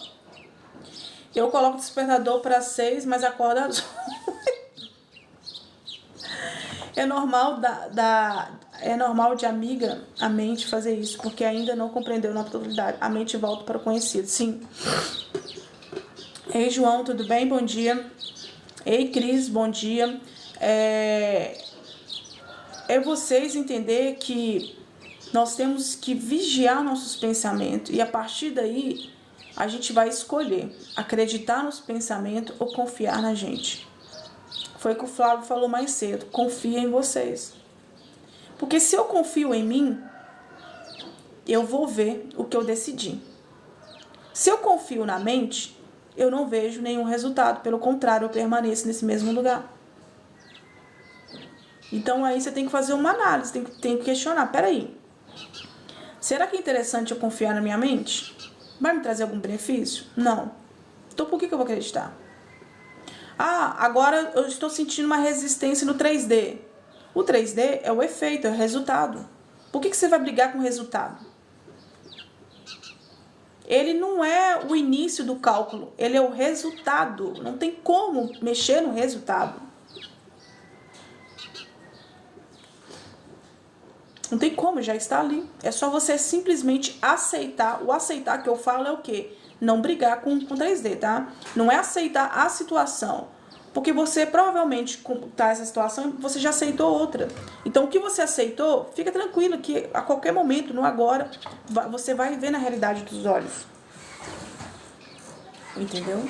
Eu coloco o despertador para 6, mas acorda às 8. É normal de amiga a mente fazer isso, porque ainda não compreendeu na totalidade. A mente volta para o conhecido, sim. Ei, João, tudo bem? Bom dia. Ei, Cris, bom dia. É vocês entender que nós temos que vigiar nossos pensamentos e a partir daí a gente vai escolher acreditar nos pensamentos ou confiar na gente. Foi o que o Flávio falou mais cedo. Confia em vocês. Porque se eu confio em mim, eu vou ver o que eu decidi. Se eu confio na mente, eu não vejo nenhum resultado. Pelo contrário, eu permaneço nesse mesmo lugar. Então aí você tem que fazer uma análise, tem que questionar. Peraí, será que é interessante eu confiar na minha mente? Vai me trazer algum benefício? Não. Então por que eu vou acreditar? Ah, agora eu estou sentindo uma resistência no 3D. O 3D é o efeito, é o resultado. Por que você vai brigar com o resultado? Ele não é o início do cálculo, ele é o resultado. Não tem como mexer no resultado. Não tem como, já está ali. É só você simplesmente aceitar. O aceitar que eu falo é o quê? Não brigar com 3D, tá? Não é aceitar a situação. Porque você provavelmente tá essa situação, você já aceitou outra. Então o que você aceitou, fica tranquilo que a qualquer momento, no agora, você vai ver na realidade dos olhos. Entendeu?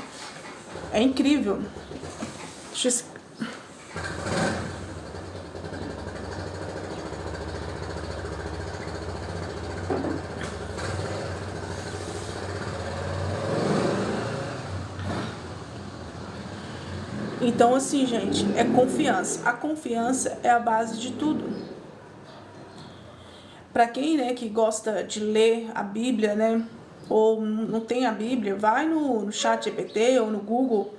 É incrível. Deixa eu... Então, assim, gente, é confiança. A confiança é a base de tudo. Para quem, né, que gosta de ler a Bíblia, né, ou não tem a Bíblia, vai no chat GPT ou no Google,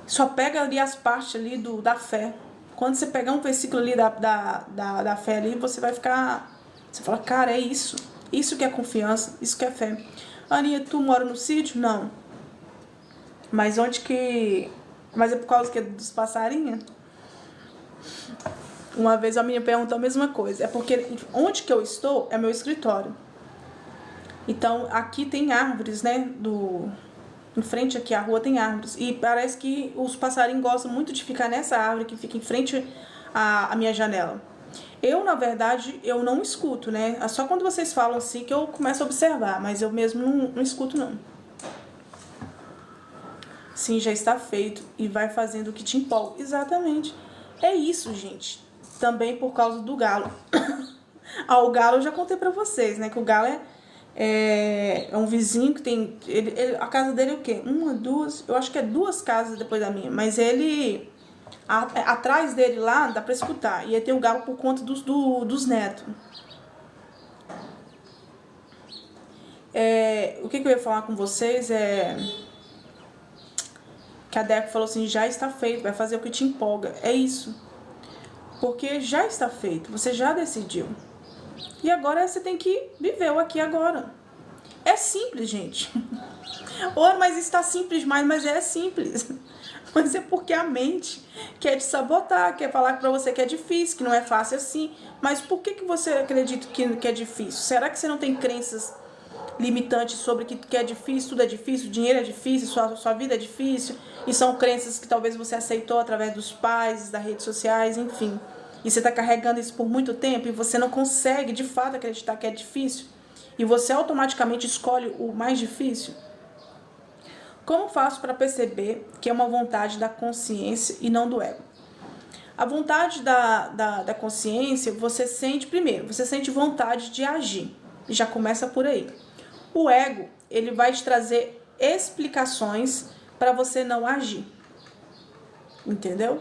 só pega ali as partes ali da fé. Quando você pegar um versículo ali da fé ali, você vai ficar... Você fala, cara, é isso. Isso que é confiança, isso que é fé. Aninha, tu mora no sítio? Não. Mas onde que... Mas é por causa que dos passarinhos? Uma vez a menina perguntou a mesma coisa. É porque onde que eu estou é meu escritório. Então, aqui tem árvores, né? Em frente aqui, a rua tem árvores. E parece que os passarinhos gostam muito de ficar nessa árvore que fica em frente à minha janela. Eu, na verdade, eu não escuto, né? É só quando vocês falam assim que eu começo a observar. Mas eu mesmo não escuto, não. Sim, já está feito. E vai fazendo o que te empolga. Exatamente. É isso, gente. Também por causa do galo. O galo eu já contei pra vocês, né? Que o galo é um vizinho que tem... a casa dele é o quê? Uma, duas... Eu acho que é 2 casas depois da minha. Mas ele... atrás dele lá, dá pra escutar. E aí tem o galo por conta dos netos. O que eu ia falar com vocês que a Deco falou assim, já está feito, vai fazer o que te empolga. É isso. Porque já está feito, você já decidiu. E agora você tem que viver o aqui e agora. É simples, gente. Mas está simples demais, mas é simples. Mas é porque a mente quer te sabotar, quer falar pra você que é difícil, que não é fácil assim. Mas por que você acredita que é difícil? Será que você não tem crenças limitantes sobre que é difícil, tudo é difícil, dinheiro é difícil, sua vida é difícil? E são crenças que talvez você aceitou através dos pais, das redes sociais, enfim. E você está carregando isso por muito tempo e você não consegue, de fato, acreditar que é difícil. E você automaticamente escolhe o mais difícil. Como faço para perceber que é uma vontade da consciência e não do ego? A vontade da consciência, você sente, primeiro, você sente vontade de agir. E já começa por aí. O ego, ele vai te trazer explicações para você não agir. Entendeu?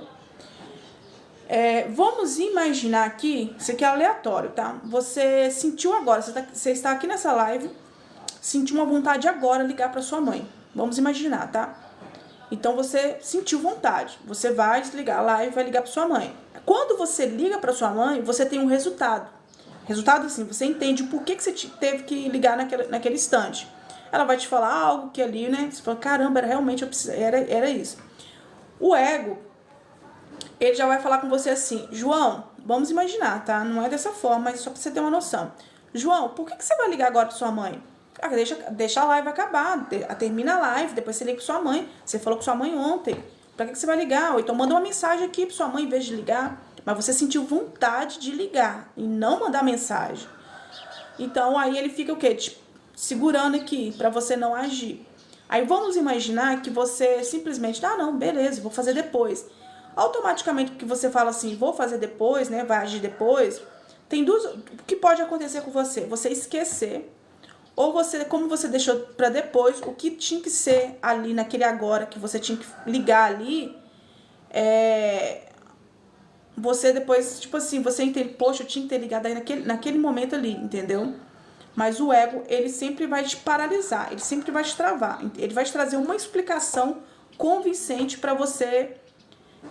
Vamos imaginar aqui, isso aqui é aleatório, tá? Você sentiu agora, você está aqui nessa live, sentiu uma vontade agora de ligar para sua mãe. Vamos imaginar, tá? Então você sentiu vontade, você vai desligar a live e vai ligar para sua mãe. Quando você liga para sua mãe, você tem um resultado. Resultado assim, você entende por que você teve que ligar naquele instante. Ela vai te falar algo que ali, né? Você fala, caramba, era isso. O ego, ele já vai falar com você assim, João, vamos imaginar, tá? Não é dessa forma, mas só pra você ter uma noção. João, por que você vai ligar agora pra sua mãe? Ah, deixa a live acabar, termina a live, depois você liga pra sua mãe. Você falou com sua mãe ontem, pra que você vai ligar? Ou então manda uma mensagem aqui pra sua mãe em vez de ligar. Mas você sentiu vontade de ligar e não mandar mensagem. Então aí ele fica o quê? Te segurando aqui pra você não agir. Aí vamos imaginar que você simplesmente, não, beleza, vou fazer depois. Automaticamente que você fala assim, vou fazer depois, né, vai agir depois, tem o que pode acontecer com você? Você esquecer, ou você, como você deixou para depois, o que tinha que ser ali naquele agora, que você tinha que ligar ali, você depois, tipo assim, você entende, poxa, eu tinha que ter ligado aí naquele momento ali, entendeu? Mas o ego, ele sempre vai te paralisar, ele sempre vai te travar, ele vai te trazer uma explicação convincente para você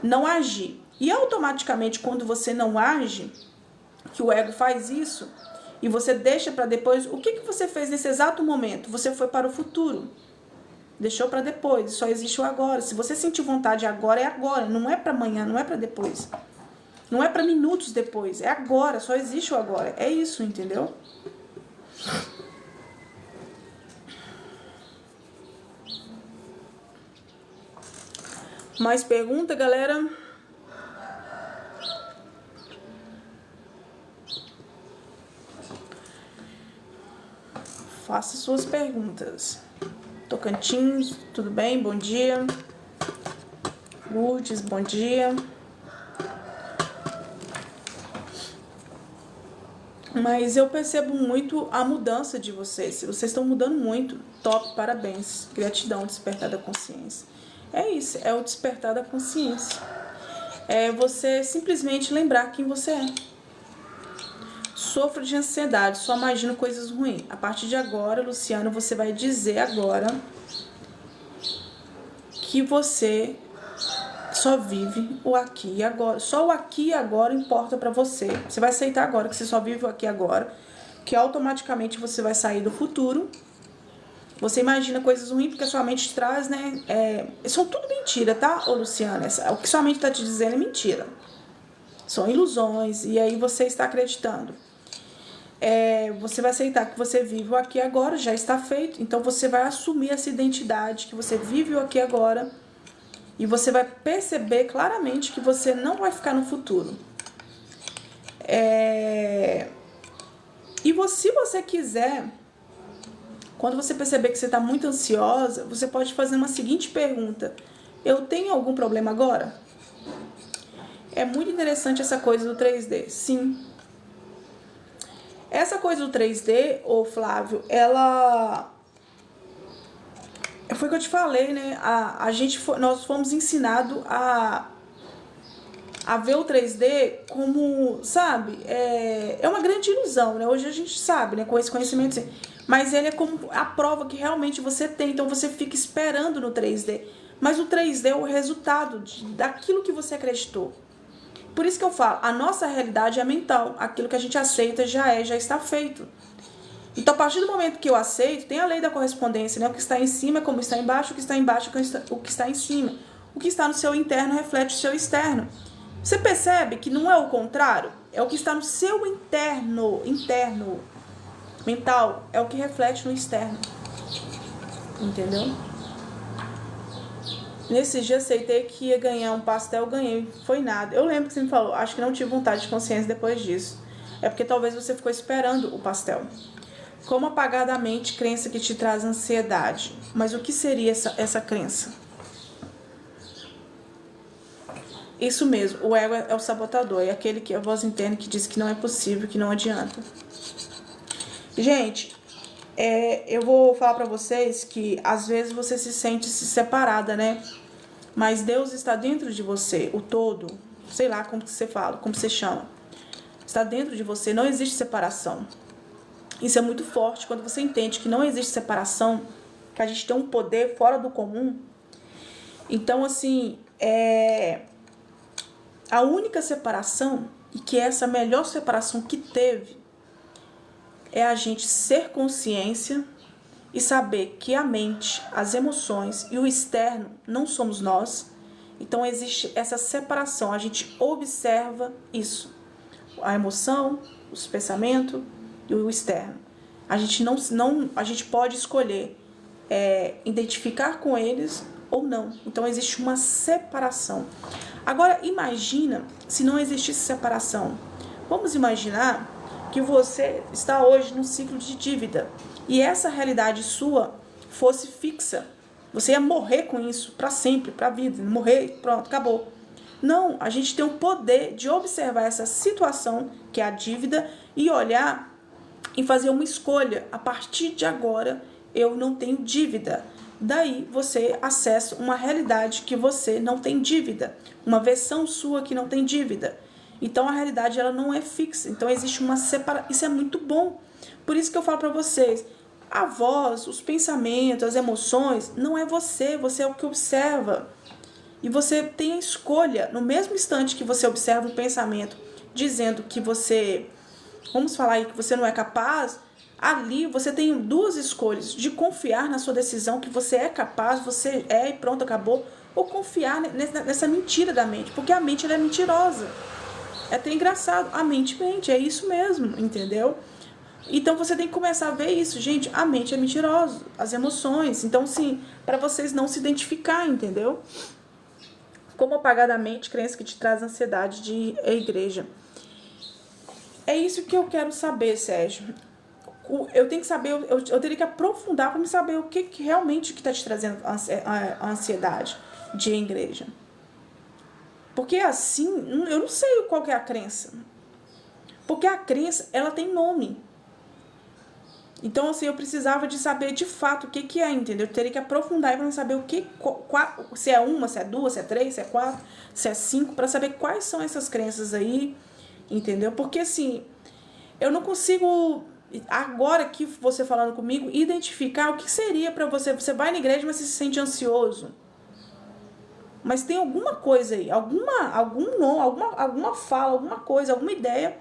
não agir. E automaticamente, quando você não age, que o ego faz isso, e você deixa para depois, o que você fez nesse exato momento? Você foi para o futuro. Deixou para depois, só existe o agora. Se você sentir vontade agora, é agora, não é para amanhã, não é para depois. Não é para minutos depois, é agora, só existe o agora. É isso, entendeu? Mais pergunta, galera? Faça suas perguntas. Tocantins, tudo bem? Bom dia. Lourdes, bom dia. Mas eu percebo muito a mudança de vocês. Vocês estão mudando muito. Top, parabéns. Gratidão, despertar da consciência. É isso, é o despertar da consciência. É você simplesmente lembrar quem você é. Sofro de ansiedade, só imagino coisas ruins. A partir de agora, Luciano, você vai dizer agora que você só vive o aqui e agora. Só o aqui e agora importa pra você. Você vai aceitar agora que você só vive o aqui e agora, que automaticamente você vai sair do futuro. Você imagina coisas ruins porque a sua mente traz, né? São tudo mentira, tá, ô Luciana? O que sua mente tá te dizendo é mentira. São ilusões, e aí você está acreditando. Você vai aceitar que você vive o aqui e agora, já está feito. Então você vai assumir essa identidade, que você vive o aqui e agora. E você vai perceber claramente que você não vai ficar no futuro. Se você quiser, quando você perceber que você está muito ansiosa, você pode fazer uma seguinte pergunta: eu tenho algum problema agora? É muito interessante essa coisa do 3D. Sim. Essa coisa do 3D, ô Flávio, ela... Foi o que eu te falei, né? Nós fomos ensinados a ver o 3D como, sabe? É uma grande ilusão, né? Hoje a gente sabe, né? Com esse conhecimento, assim. Mas ele é como a prova que realmente você tem. Então você fica esperando no 3D. Mas o 3D é o resultado daquilo que você acreditou. Por isso que eu falo, a nossa realidade é mental. Aquilo que a gente aceita já está feito. Então, a partir do momento que eu aceito, tem a lei da correspondência, né? O que está em cima é como está embaixo, o que está embaixo é o que está em cima. O que está no seu interno reflete o seu externo. Você percebe que não é o contrário? É o que está no seu interno, mental, é o que reflete no externo. Entendeu? Nesse dia aceitei que ia ganhar um pastel, ganhei. Foi nada. Eu lembro que você me falou, acho que não tive vontade de consciência depois disso. É porque talvez você ficou esperando o pastel. Como apagar da mente crença que te traz ansiedade? Mas o que seria essa crença? Isso mesmo, o ego é o sabotador, é aquele que a voz interna que diz que não é possível, que não adianta. Gente, eu vou falar pra vocês que às vezes você se sente separada, né? Mas Deus está dentro de você, o todo, sei lá como que você fala, como você chama. Está dentro de você, não existe separação. Isso é muito forte quando você entende que não existe separação, que a gente tem um poder fora do comum. Então, assim, a única separação, e que é essa melhor separação que teve, é a gente ser consciência e saber que a mente, as emoções e o externo não somos nós. Então existe essa separação, a gente observa isso. A emoção, os pensamentos e o externo. A gente pode escolher identificar com eles ou não. Então existe uma separação. Agora imagina se não existisse separação. Vamos imaginar que você está hoje num ciclo de dívida e essa realidade sua fosse fixa. Você ia morrer com isso para sempre, para a vida, morrer, pronto, acabou. Não, a gente tem o poder de observar essa situação, que é a dívida, e olhar e fazer uma escolha. A partir de agora, eu não tenho dívida. Daí você acessa uma realidade que você não tem dívida, uma versão sua que não tem dívida. Então a realidade ela não é fixa, então existe uma separação. Isso é muito bom. Por isso que eu falo para vocês, a voz, os pensamentos, as emoções, não é você, você é o que observa. E você tem a escolha, no mesmo instante que você observa um pensamento dizendo que você, vamos falar aí que você não é capaz, ali você tem duas escolhas, de confiar na sua decisão, que você é capaz, você é e pronto, acabou, ou confiar nessa mentira da mente, porque a mente ela é mentirosa. É até engraçado, a mente mente, é isso mesmo, entendeu? Então você tem que começar a ver isso, gente, a mente é mentirosa, as emoções, então sim, para vocês não se identificar, entendeu? Como apagar da mente crença que te traz ansiedade de igreja. É isso que eu quero saber, Sérgio. Eu tenho que saber, eu teria que aprofundar para me saber o que realmente que está te trazendo a ansiedade de igreja. Porque assim, eu não sei qual que é a crença. Porque a crença, ela tem nome. Então, assim, eu precisava de saber de fato o que que é, entendeu? Eu teria que aprofundar para saber o que, se é uma, se é duas, se é três, se é quatro, se é cinco, para saber quais são essas crenças aí, entendeu? Porque, assim, eu não consigo, agora que você falando comigo, identificar o que seria para você. Você vai na igreja, mas você se sente ansioso. Mas tem alguma coisa aí, alguma fala, alguma coisa, alguma ideia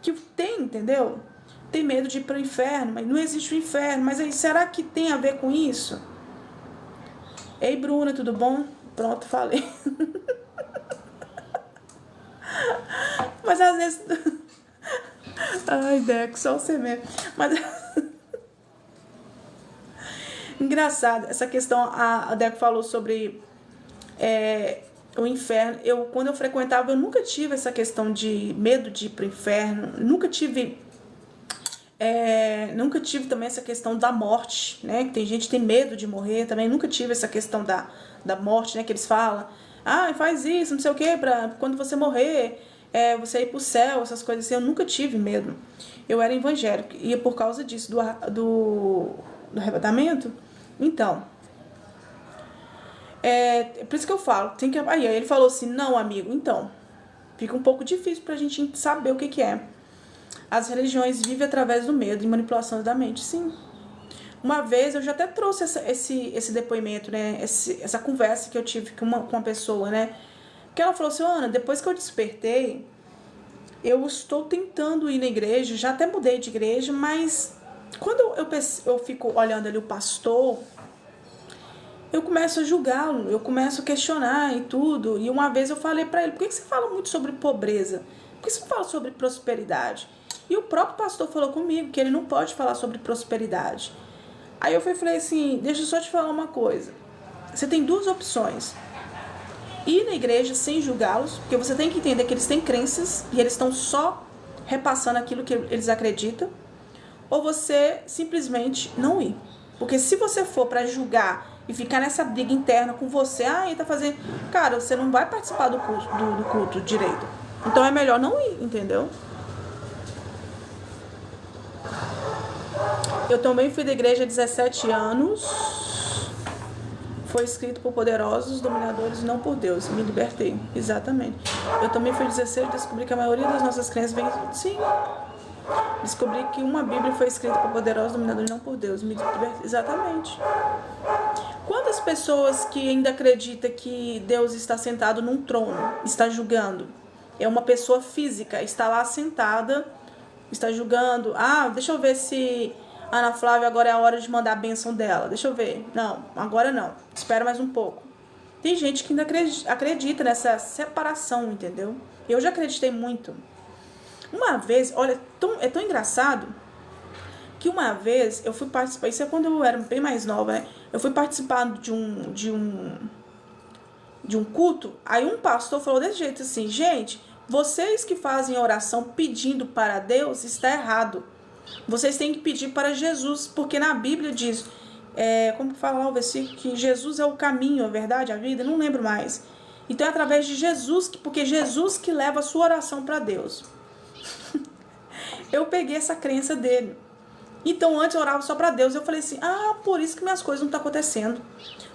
que tem, entendeu? Tem medo de ir para o inferno, mas não existe o inferno. Mas aí, será que tem a ver com isso? Ei, Bruna, tudo bom? Pronto, falei. Mas às vezes... Ai, Deco, só você mesmo. Mas... Engraçado, essa questão, a Deco falou sobre o inferno. Quando eu frequentava, eu nunca tive essa questão de medo de ir para o inferno. Nunca tive também essa questão da morte, né? Tem gente que tem medo de morrer também. Nunca tive essa questão da morte, né? Que eles falam, faz isso, não sei o que, pra quando você morrer, você ir pro céu, essas coisas assim. Eu nunca tive medo. Eu era evangélico, e por causa disso, do arrebatamento. Então, por isso que eu falo, tem que... Aí ele falou assim, não, amigo, então, fica um pouco difícil pra gente saber o que que é. As religiões vivem através do medo e manipulação da mente, sim. Uma vez, eu já até trouxe esse depoimento, né? Essa conversa que eu tive com uma pessoa, né? Que ela falou assim, Ana, depois que eu despertei, eu estou tentando ir na igreja, já até mudei de igreja, mas quando eu fico olhando ali o pastor, eu começo a julgá-lo, eu começo a questionar e tudo. E uma vez eu falei pra ele, por que você fala muito sobre pobreza? Por que você fala sobre prosperidade? E o próprio pastor falou comigo que ele não pode falar sobre prosperidade. Aí eu falei assim, deixa eu só te falar uma coisa. Você tem duas opções. Ir na igreja sem julgá-los, porque você tem que entender que eles têm crenças e eles estão só repassando aquilo que eles acreditam. Ou você simplesmente não ir. Porque se você for para julgar e ficar nessa briga interna com você, ele tá fazendo... Cara, você não vai participar do culto direito. Então é melhor não ir, entendeu? Eu também fui da igreja há 17 anos. Foi escrito por poderosos dominadores, não por Deus. Me libertei. Exatamente. Eu também fui 16 e descobri que a maioria das nossas crenças vem... Sim. Descobri que uma Bíblia foi escrita por poderosos dominadores, não por Deus. Me libertei. Exatamente. Quantas pessoas que ainda acreditam que Deus está sentado num trono, está julgando? É uma pessoa física, está lá sentada, está julgando. Deixa eu ver se Ana Flávia agora é a hora de mandar a bênção dela. Deixa eu ver. Não, agora não. Espera mais um pouco. Tem gente que ainda acredita nessa separação, entendeu? Eu já acreditei muito. Uma vez, olha, é tão engraçado que uma vez eu fui participar, isso é quando eu era bem mais nova, né? Eu fui participar de um culto, aí um pastor falou desse jeito assim, gente, vocês que fazem oração pedindo para Deus, está errado. Vocês têm que pedir para Jesus, porque na Bíblia diz, como fala o versículo, que Jesus é o caminho, a verdade, a vida, não lembro mais. Então é através de Jesus, porque Jesus que leva a sua oração para Deus. Eu peguei essa crença dele. Então antes eu orava só para Deus. Eu falei assim, por isso que minhas coisas não estão acontecendo.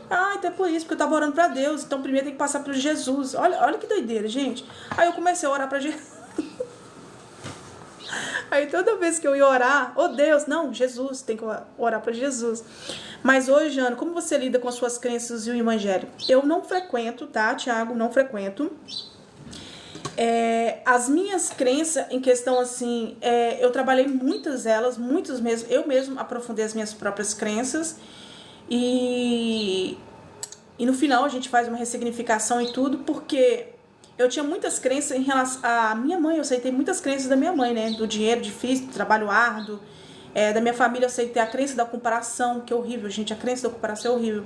Então é por isso, porque eu estava orando para Deus. Então primeiro tem que passar por Jesus. Olha que doideira, gente. Aí eu comecei a orar para Jesus. Aí toda vez que eu ia orar, Deus, não, Jesus, tem que orar para Jesus. Mas hoje, Ana, como você lida com as suas crenças e o evangelho? Eu não frequento, tá, Tiago? Não frequento. As minhas crenças em questão assim, eu trabalhei muitas mesmo, eu mesmo aprofundei as minhas próprias crenças e no final a gente faz uma ressignificação e tudo, porque eu tinha muitas crenças em relação à minha mãe, eu aceitei muitas crenças da minha mãe, né, do dinheiro difícil, do trabalho árduo, da minha família eu aceitei a crença da comparação, que é horrível, gente, a crença da comparação é horrível,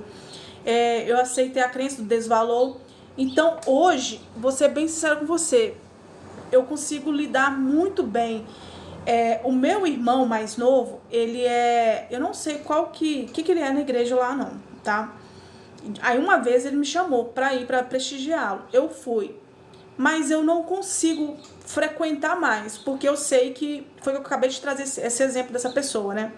eu aceitei a crença do desvalor. Então, hoje, vou ser bem sincera com você, eu consigo lidar muito bem. O meu irmão mais novo, ele eu não sei qual que ele é na igreja lá não, tá? Aí uma vez ele me chamou pra ir pra prestigiá-lo, eu fui. Mas eu não consigo frequentar mais, porque eu sei que, foi que eu acabei de trazer esse exemplo dessa pessoa, né?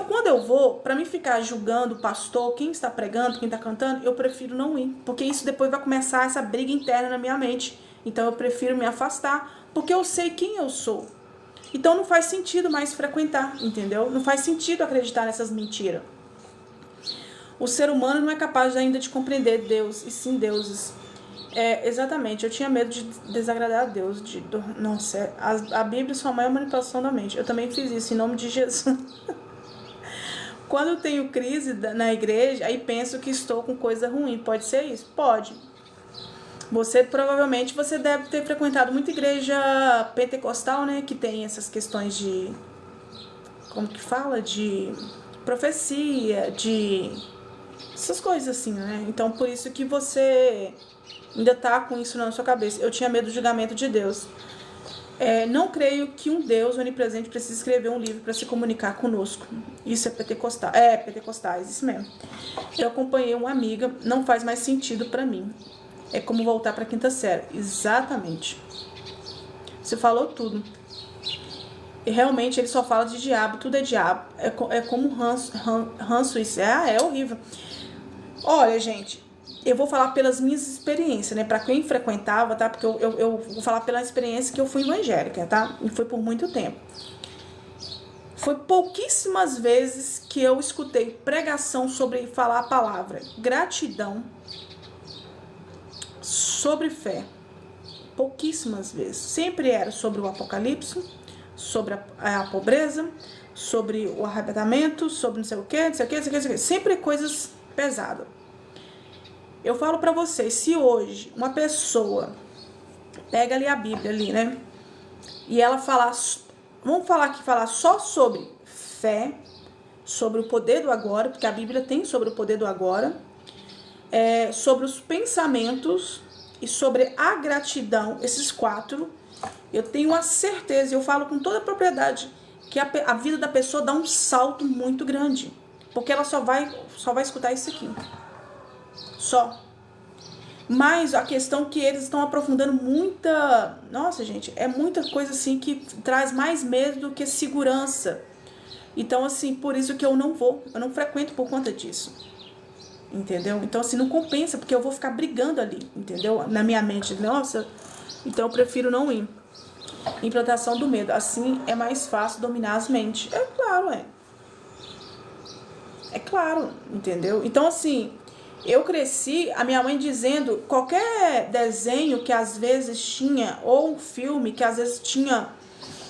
Quando eu vou, pra mim ficar julgando o pastor, quem está pregando, quem está cantando, eu prefiro não ir. Porque isso depois vai começar essa briga interna na minha mente. Então eu prefiro me afastar, porque eu sei quem eu sou. Então não faz sentido mais frequentar, entendeu? Não faz sentido acreditar nessas mentiras. O ser humano não é capaz ainda de compreender Deus, e sim deuses. Exatamente, eu tinha medo de desagradar a Deus. Nossa, a Bíblia é sua maior manipulação da mente. Eu também fiz isso, em nome de Jesus. Quando eu tenho crise na igreja, aí penso que estou com coisa ruim. Pode ser isso? Pode. Provavelmente você deve ter frequentado muita igreja pentecostal, né? Que tem essas questões de... Como que fala? De profecia, de... essas coisas assim, né? Então por isso que você ainda tá com isso na sua cabeça. Eu tinha medo do julgamento de Deus. Não creio que um Deus onipresente precise escrever um livro para se comunicar conosco. Isso é pentecostal. Pentecostais, isso mesmo. Eu acompanhei uma amiga, não faz mais sentido para mim. É como voltar para a quinta série. Exatamente. Você falou tudo. E realmente ele só fala de diabo, tudo é diabo. É como ranço isso. É horrível. Olha, gente, eu vou falar pelas minhas experiências, né? Pra quem frequentava, tá? Porque eu vou falar pela experiência que eu fui evangélica, tá? E foi por muito tempo. Foi pouquíssimas vezes que eu escutei pregação sobre falar a palavra gratidão, sobre fé. Pouquíssimas vezes. Sempre era sobre o apocalipse, sobre a pobreza, sobre o arrebatamento, sobre não sei o que, não sei o que, não sei o que, não sei o que. Sempre coisas pesadas. Eu falo pra vocês, se hoje uma pessoa pega ali a Bíblia ali, né? E ela falar, vamos falar só sobre fé, sobre o poder do agora, porque a Bíblia tem sobre o poder do agora, sobre os pensamentos e sobre a gratidão, esses 4, eu tenho a certeza, eu falo com toda a propriedade, que a vida da pessoa dá um salto muito grande, porque ela só vai escutar isso aqui. Só. Mas a questão que eles estão aprofundando muita... Nossa, gente, é muita coisa assim que traz mais medo do que segurança. Então, assim, por isso que eu não frequento por conta disso. Entendeu? Então, assim, não compensa, porque eu vou ficar brigando ali, entendeu? Na minha mente. Nossa, então eu prefiro não ir. Implantação do medo. Assim é mais fácil dominar as mentes. É claro, É claro, entendeu? Então, assim... Eu cresci, a minha mãe dizendo, qualquer desenho que às vezes tinha, ou um filme que às vezes tinha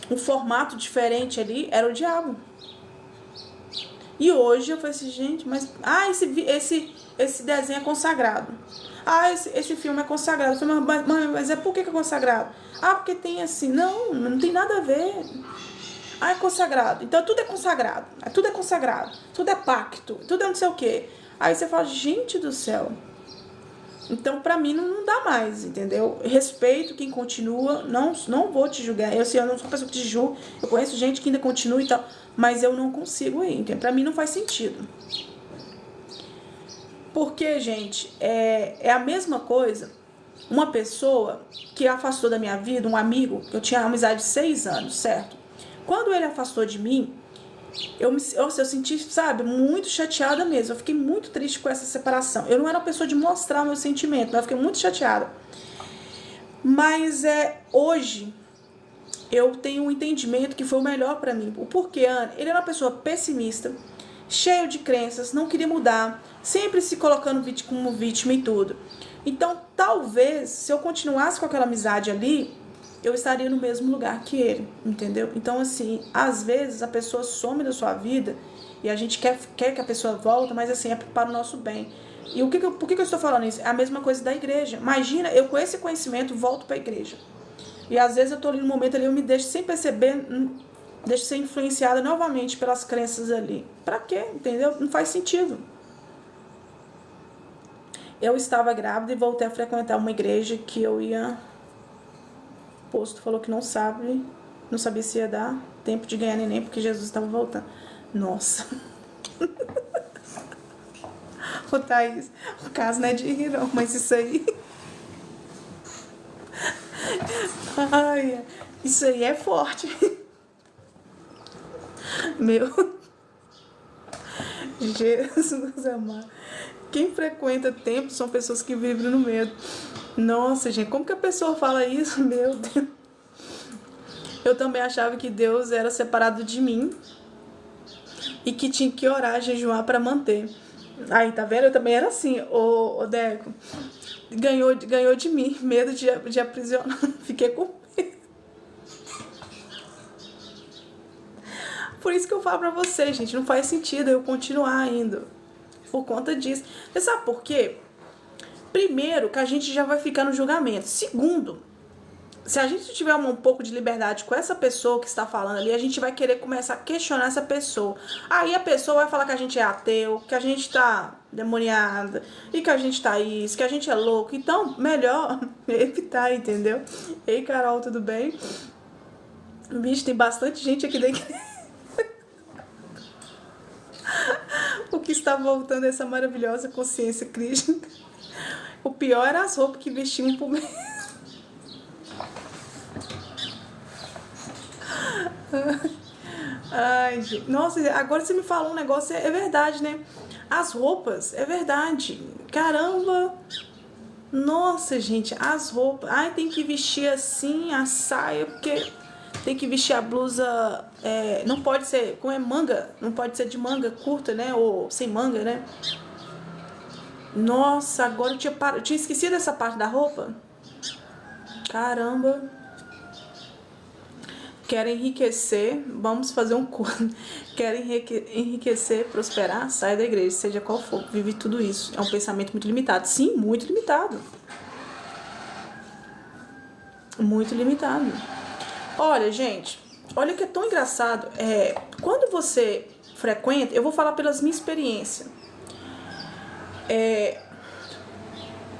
um formato diferente ali, era o diabo. E hoje eu falei assim, gente, mas... esse desenho é consagrado. Esse filme é consagrado. Eu falei, mas por que é consagrado? Porque tem assim... Não tem nada a ver. É consagrado. Então tudo é consagrado. Tudo é consagrado. Tudo é pacto. Tudo é não sei o quê. Aí você fala, gente do céu. Então, pra mim, não dá mais, entendeu? Respeito quem continua, não vou te julgar. Eu não sou uma pessoa que te julga. Eu conheço gente que ainda continua e tal, mas eu não consigo ir, entendeu? Pra mim não faz sentido. Porque, gente, é a mesma coisa. Uma pessoa que afastou da minha vida, um amigo, eu tinha amizade de 6 anos, certo? Quando ele afastou de mim, eu senti, sabe, muito chateada mesmo. Eu fiquei muito triste com essa separação. Eu não era uma pessoa de mostrar o meu sentimento, mas eu fiquei muito chateada. Mas hoje eu tenho um entendimento que foi o melhor pra mim. O porquê, Anne? Ele era uma pessoa pessimista, cheio de crenças, não queria mudar, sempre se colocando como vítima e tudo. Então, talvez, se eu continuasse com aquela amizade ali, eu estaria no mesmo lugar que ele, entendeu? Então, assim, às vezes a pessoa some da sua vida e a gente quer que a pessoa volte, mas assim, é para o nosso bem. E por que eu estou falando isso? É a mesma coisa da igreja. Imagina, eu com esse conhecimento volto para a igreja. E às vezes eu estou ali no momento ali, eu me deixo sem perceber, deixo ser influenciada novamente pelas crenças ali. Para quê? Entendeu? Não faz sentido. Eu estava grávida e voltei a frequentar uma igreja que eu ia... O posto falou que não sabia se ia dar tempo de ganhar neném, porque Jesus estava voltando. Nossa. Ô, Thaís, o caso não é de rir, não, mas isso aí... Ai, isso aí é forte. Meu... Jesus amado. Quem frequenta templos são pessoas que vivem no medo. Nossa, gente, como que a pessoa fala isso? Meu Deus. Eu também achava que Deus era separado de mim e que tinha que orar, jejuar para manter. Aí, tá vendo? Eu também era assim, ô Deco. Ganhou de mim, medo de aprisionar. Fiquei com medo. Por isso que eu falo pra vocês, gente, não faz sentido eu continuar indo. Por conta disso. Você sabe por quê? Primeiro, que a gente já vai ficar no julgamento. Segundo, se a gente tiver um pouco de liberdade com essa pessoa que está falando ali, a gente vai querer começar a questionar essa pessoa. Aí a pessoa vai falar que a gente é ateu, que a gente tá demoniada, e que a gente tá isso, que a gente é louco. Então, melhor evitar, entendeu? Ei, Carol, tudo bem? Bicho, tem bastante gente aqui dentro. O que está voltando é essa maravilhosa consciência crística. O pior era as roupas que vestiam por mim. Ai, gente. Nossa, agora você me falou um negócio, é verdade, né? As roupas, é verdade. Caramba! Nossa, gente, as roupas. Ai, tem que vestir assim, a saia, porque tem que vestir a blusa. Não pode ser, como é manga, não pode ser de manga curta, né? Ou sem manga, né? Nossa, agora eu tinha esquecido essa parte da roupa. Caramba. Querem enriquecer, vamos fazer um curso. Querem enriquecer, prosperar, sai da igreja, seja qual for, vive tudo isso. É um pensamento muito limitado. Sim, muito limitado. Muito limitado. Olha, gente, olha que é tão engraçado. Quando você frequenta, eu vou falar pelas minhas experiências.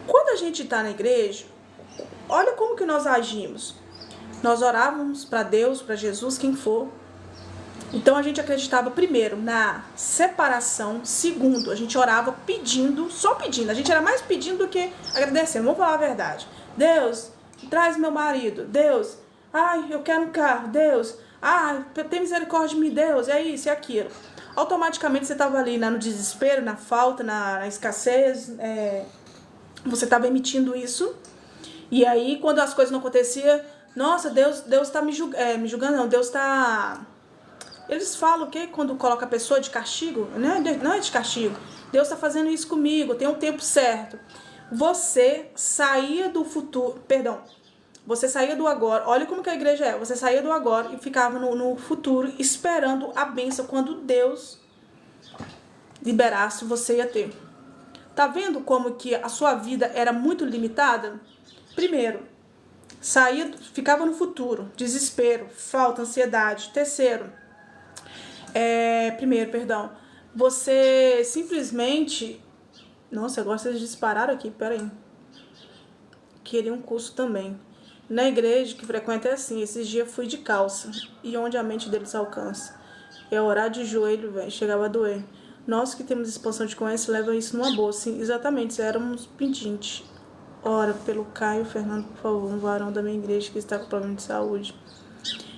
Quando a gente está na igreja, olha como que nós agimos. Nós orávamos para Deus, para Jesus, quem for. Então a gente acreditava primeiro na separação. Segundo, a gente orava pedindo, só pedindo. A gente era mais pedindo do que agradecendo. Vamos falar a verdade. Deus, traz meu marido. Deus, ai, eu quero um carro. Deus, ai, tem misericórdia de mim. Deus, é isso, é aquilo. Automaticamente você estava ali no desespero, na falta, na escassez. Você estava emitindo isso. E aí, quando as coisas não aconteciam, nossa, Deus tá me julgando, não, Deus tá... Eles falam o quê? Quando coloca a pessoa de castigo? Não é de castigo. Deus tá fazendo isso comigo, tem um tempo certo. Você saía do futuro, perdão, você saía do agora, olha como que a igreja é, você saía do agora e ficava no futuro esperando a bênção quando Deus liberasse, você ia ter. Tá vendo como que a sua vida era muito limitada? Primeiro, ficava no futuro, desespero, falta, ansiedade. Terceiro, você simplesmente... Nossa, agora vocês dispararam aqui, peraí. Queria um curso também. Na igreja que frequenta é assim, esses dias fui de calça, e onde a mente deles alcança. É orar de joelho, velho, chegava a doer. Nós que temos expansão de consciência levam isso numa boa, sim, exatamente, éramos pedintes. Ora pelo Caio Fernando, por favor, um varão da minha igreja que está com problema de saúde.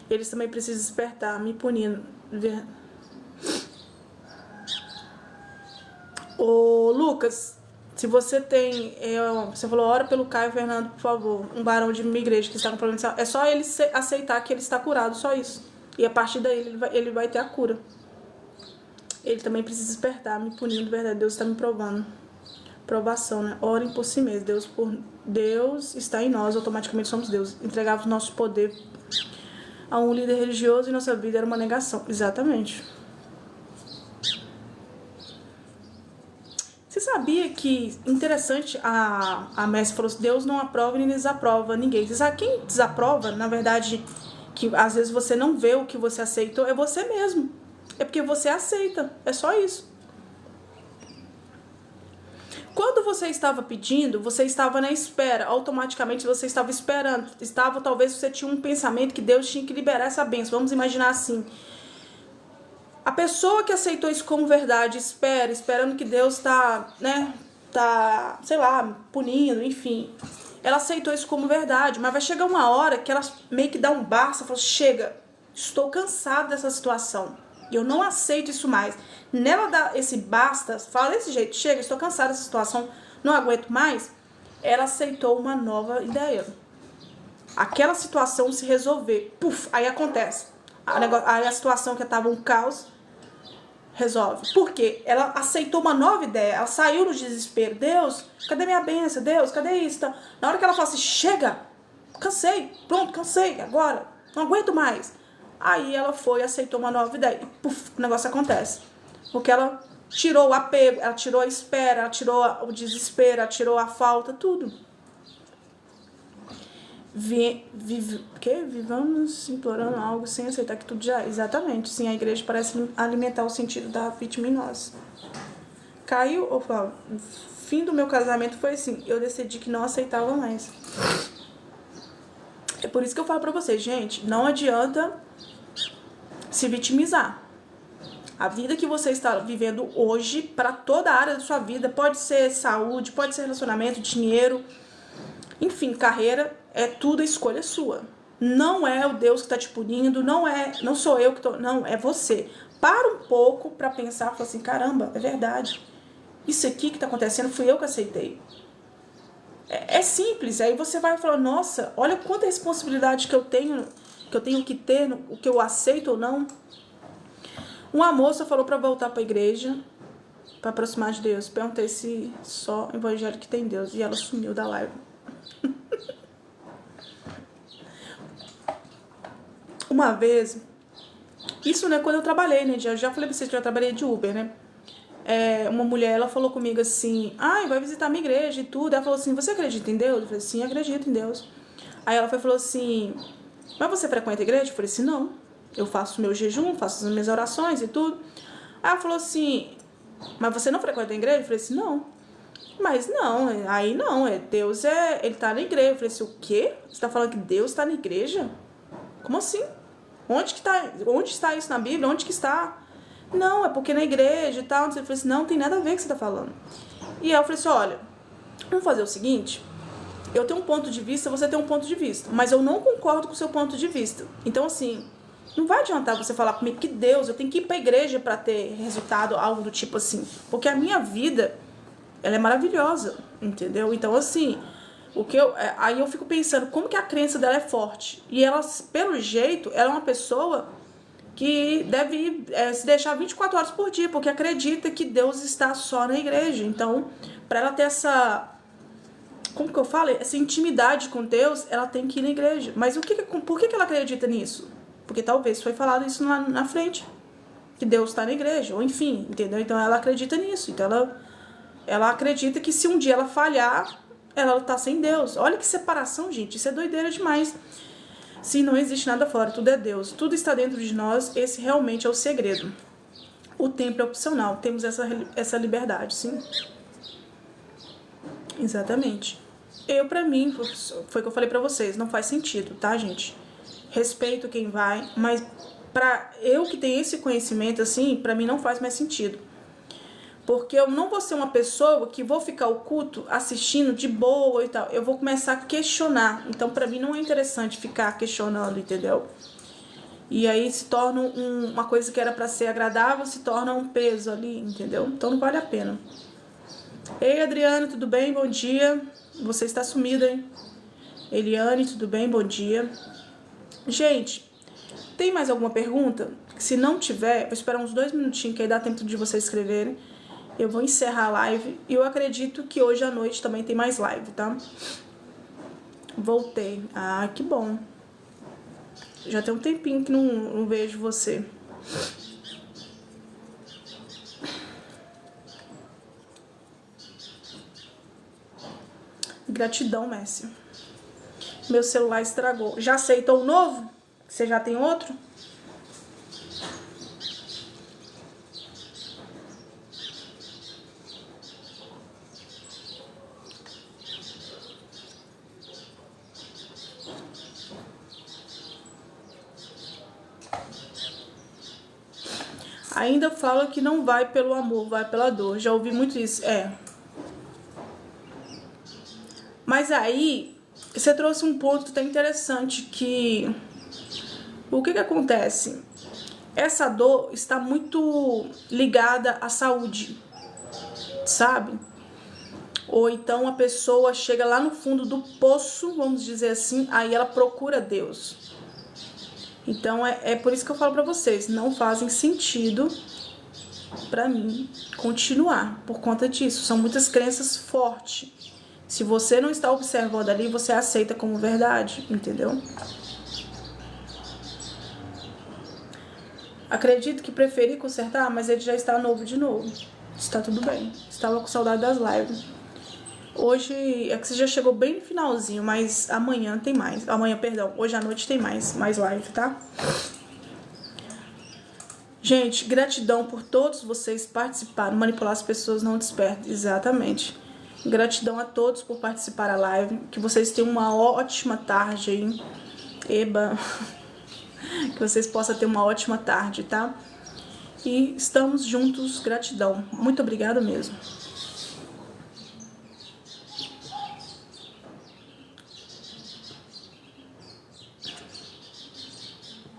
Eles também precisam despertar, me punindo. Ô, Lucas, se você tem... você falou, ora pelo Caio Fernando, por favor, um varão de minha igreja que está com problema de saúde. É só ele aceitar que ele está curado, só isso. E a partir daí ele vai ter a cura. Ele também precisa despertar, me punindo, verdade. Deus está me provando. Provação, né? Orem por si mesmo. Deus está em nós, automaticamente somos Deus. Entregava o nosso poder a um líder religioso e nossa vida era uma negação. Exatamente. Você sabia que, interessante, a Messi falou assim, Deus não aprova nem desaprova ninguém. Você sabe quem desaprova, na verdade, que às vezes você não vê o que você aceitou, é você mesmo. É porque você aceita, é só isso. Quando você estava pedindo, você estava na espera, automaticamente você estava esperando, talvez você tinha um pensamento que Deus tinha que liberar essa bênção, vamos imaginar assim, a pessoa que aceitou isso como verdade, esperando que Deus sei lá, punindo, enfim, ela aceitou isso como verdade, mas vai chegar uma hora que ela meio que dá um basta, fala, chega, estou cansado dessa situação. Eu não aceito isso mais. Nela dá esse basta, fala desse jeito, chega, estou cansada dessa situação, não aguento mais. Ela aceitou uma nova ideia. Aquela situação se resolver, puf, aí acontece. Aí a situação que estava um caos resolve. Por quê? Ela aceitou uma nova ideia, ela saiu no desespero. Deus, cadê minha bênção? Deus, cadê isso? Na hora que ela fala assim, chega, cansei, pronto, cansei, agora, não aguento mais. Aí ela foi e aceitou uma nova ideia. E puf, o negócio acontece. Porque ela tirou o apego, ela tirou a espera, ela tirou o desespero, ela tirou a falta, tudo. Vivamos implorando algo sem aceitar que tudo já é. Exatamente. Sim, a igreja parece alimentar o sentido da vítima em nós. Caiu, ou fala, o fim do meu casamento foi assim, eu decidi que não aceitava mais. É por isso que eu falo pra vocês, gente, não adianta se vitimizar. A vida que você está vivendo hoje, para toda a área da sua vida, pode ser saúde, pode ser relacionamento, dinheiro, enfim, carreira, é tudo a escolha sua. Não é o Deus que está te punindo, não sou eu que tô, não, é você. Para um pouco para pensar, fala assim, caramba, é verdade. Isso aqui que está acontecendo, fui eu que aceitei. É simples, aí você vai falar, nossa, olha quanta responsabilidade que eu tenho que ter, o que eu aceito ou não. Uma moça falou para voltar para a igreja, para aproximar de Deus. Perguntei se só evangélico que tem Deus, e ela sumiu da live. Uma vez, isso né, quando eu trabalhei, né, eu já falei pra vocês que eu já trabalhei de Uber, né, uma mulher, ela falou comigo assim, vai visitar a minha igreja e tudo, ela falou assim, você acredita em Deus? Eu falei, sim, acredito em Deus. Aí ela falou assim, mas você frequenta a igreja? Eu falei assim, não, eu faço meu jejum, faço as minhas orações e tudo. Aí ela falou assim, mas você não frequenta a igreja? Eu falei assim, não. Mas não, aí não, Deus ele tá na igreja. Eu falei assim, o quê? Você tá falando que Deus tá na igreja? Como assim? Onde está isso na Bíblia? Onde que está? Não, é porque na igreja e tal. Eu falei assim, não tem nada a ver com o que você tá falando. E aí eu falei assim, olha, vamos fazer o seguinte, eu tenho um ponto de vista, você tem um ponto de vista, mas eu não concordo com o seu ponto de vista. Então assim, não vai adiantar você falar comigo que Deus, eu tenho que ir pra igreja pra ter resultado, algo do tipo assim. Porque a minha vida, ela é maravilhosa, entendeu? Então assim, aí eu fico pensando, como que a crença dela é forte? E ela, pelo jeito, ela é uma pessoa que deve se deixar 24 horas por dia, porque acredita que Deus está só na igreja. Então, para ela ter como que eu falo? Essa intimidade com Deus, ela tem que ir na igreja. Mas por que ela acredita nisso? Porque talvez foi falado isso na frente, que Deus está na igreja, ou enfim, entendeu? Então ela acredita nisso. Então ela acredita que se um dia ela falhar, ela tá sem Deus. Olha que separação, gente. Isso é doideira demais. Se não existe nada fora, tudo é Deus. Tudo está dentro de nós. Esse realmente é o segredo. O tempo é opcional. Temos essa liberdade, sim. Exatamente. Pra mim, foi o que eu falei pra vocês. Não faz sentido, tá, gente? Respeito quem vai. Mas pra eu que tenho esse conhecimento, assim, pra mim não faz mais sentido. Porque eu não vou ser uma pessoa que vou ficar o culto assistindo de boa e tal. Eu vou começar a questionar. Então, pra mim, não é interessante ficar questionando, entendeu? E aí se torna uma coisa que era pra ser agradável, se torna um peso ali, entendeu? Então não vale a pena. Ei, Adriane, tudo bem? Bom dia. Você está sumida, hein? Eliane, tudo bem? Bom dia. Gente, tem mais alguma pergunta? Se não tiver, vou esperar uns 2 minutinhos, que aí dá tempo de vocês escreverem. Eu vou encerrar a live e eu acredito que hoje à noite também tem mais live, tá? Voltei. Ah, que bom. Já tem um tempinho que não vejo você. Gratidão, Messi. Meu celular estragou. Já aceitou o novo? Você já tem outro? Ainda fala que não vai pelo amor, vai pela dor. Já ouvi muito isso. Mas aí, você trouxe um ponto tão interessante que... O que acontece? essa dor está muito ligada à saúde, sabe? Ou então a pessoa chega lá no fundo do poço, vamos dizer assim, aí ela procura Deus. Então é por isso que eu falo pra vocês, não fazem sentido pra mim continuar por conta disso. São muitas crenças fortes. Se você não está observando ali, você aceita como verdade, entendeu? Acredito que preferi consertar, mas ele já está novo de novo. Está tudo bem. Estava com saudade das lives. Hoje, é que você já chegou bem no finalzinho, mas amanhã tem mais. Amanhã, perdão, hoje à noite tem mais live, tá? Gente, gratidão por todos vocês participarem. Manipular as pessoas não desperta, exatamente. Gratidão a todos por participar da live. Que vocês tenham uma ótima tarde aí. Eba. Que vocês possam ter uma ótima tarde, tá? E estamos juntos, gratidão. Muito obrigada mesmo.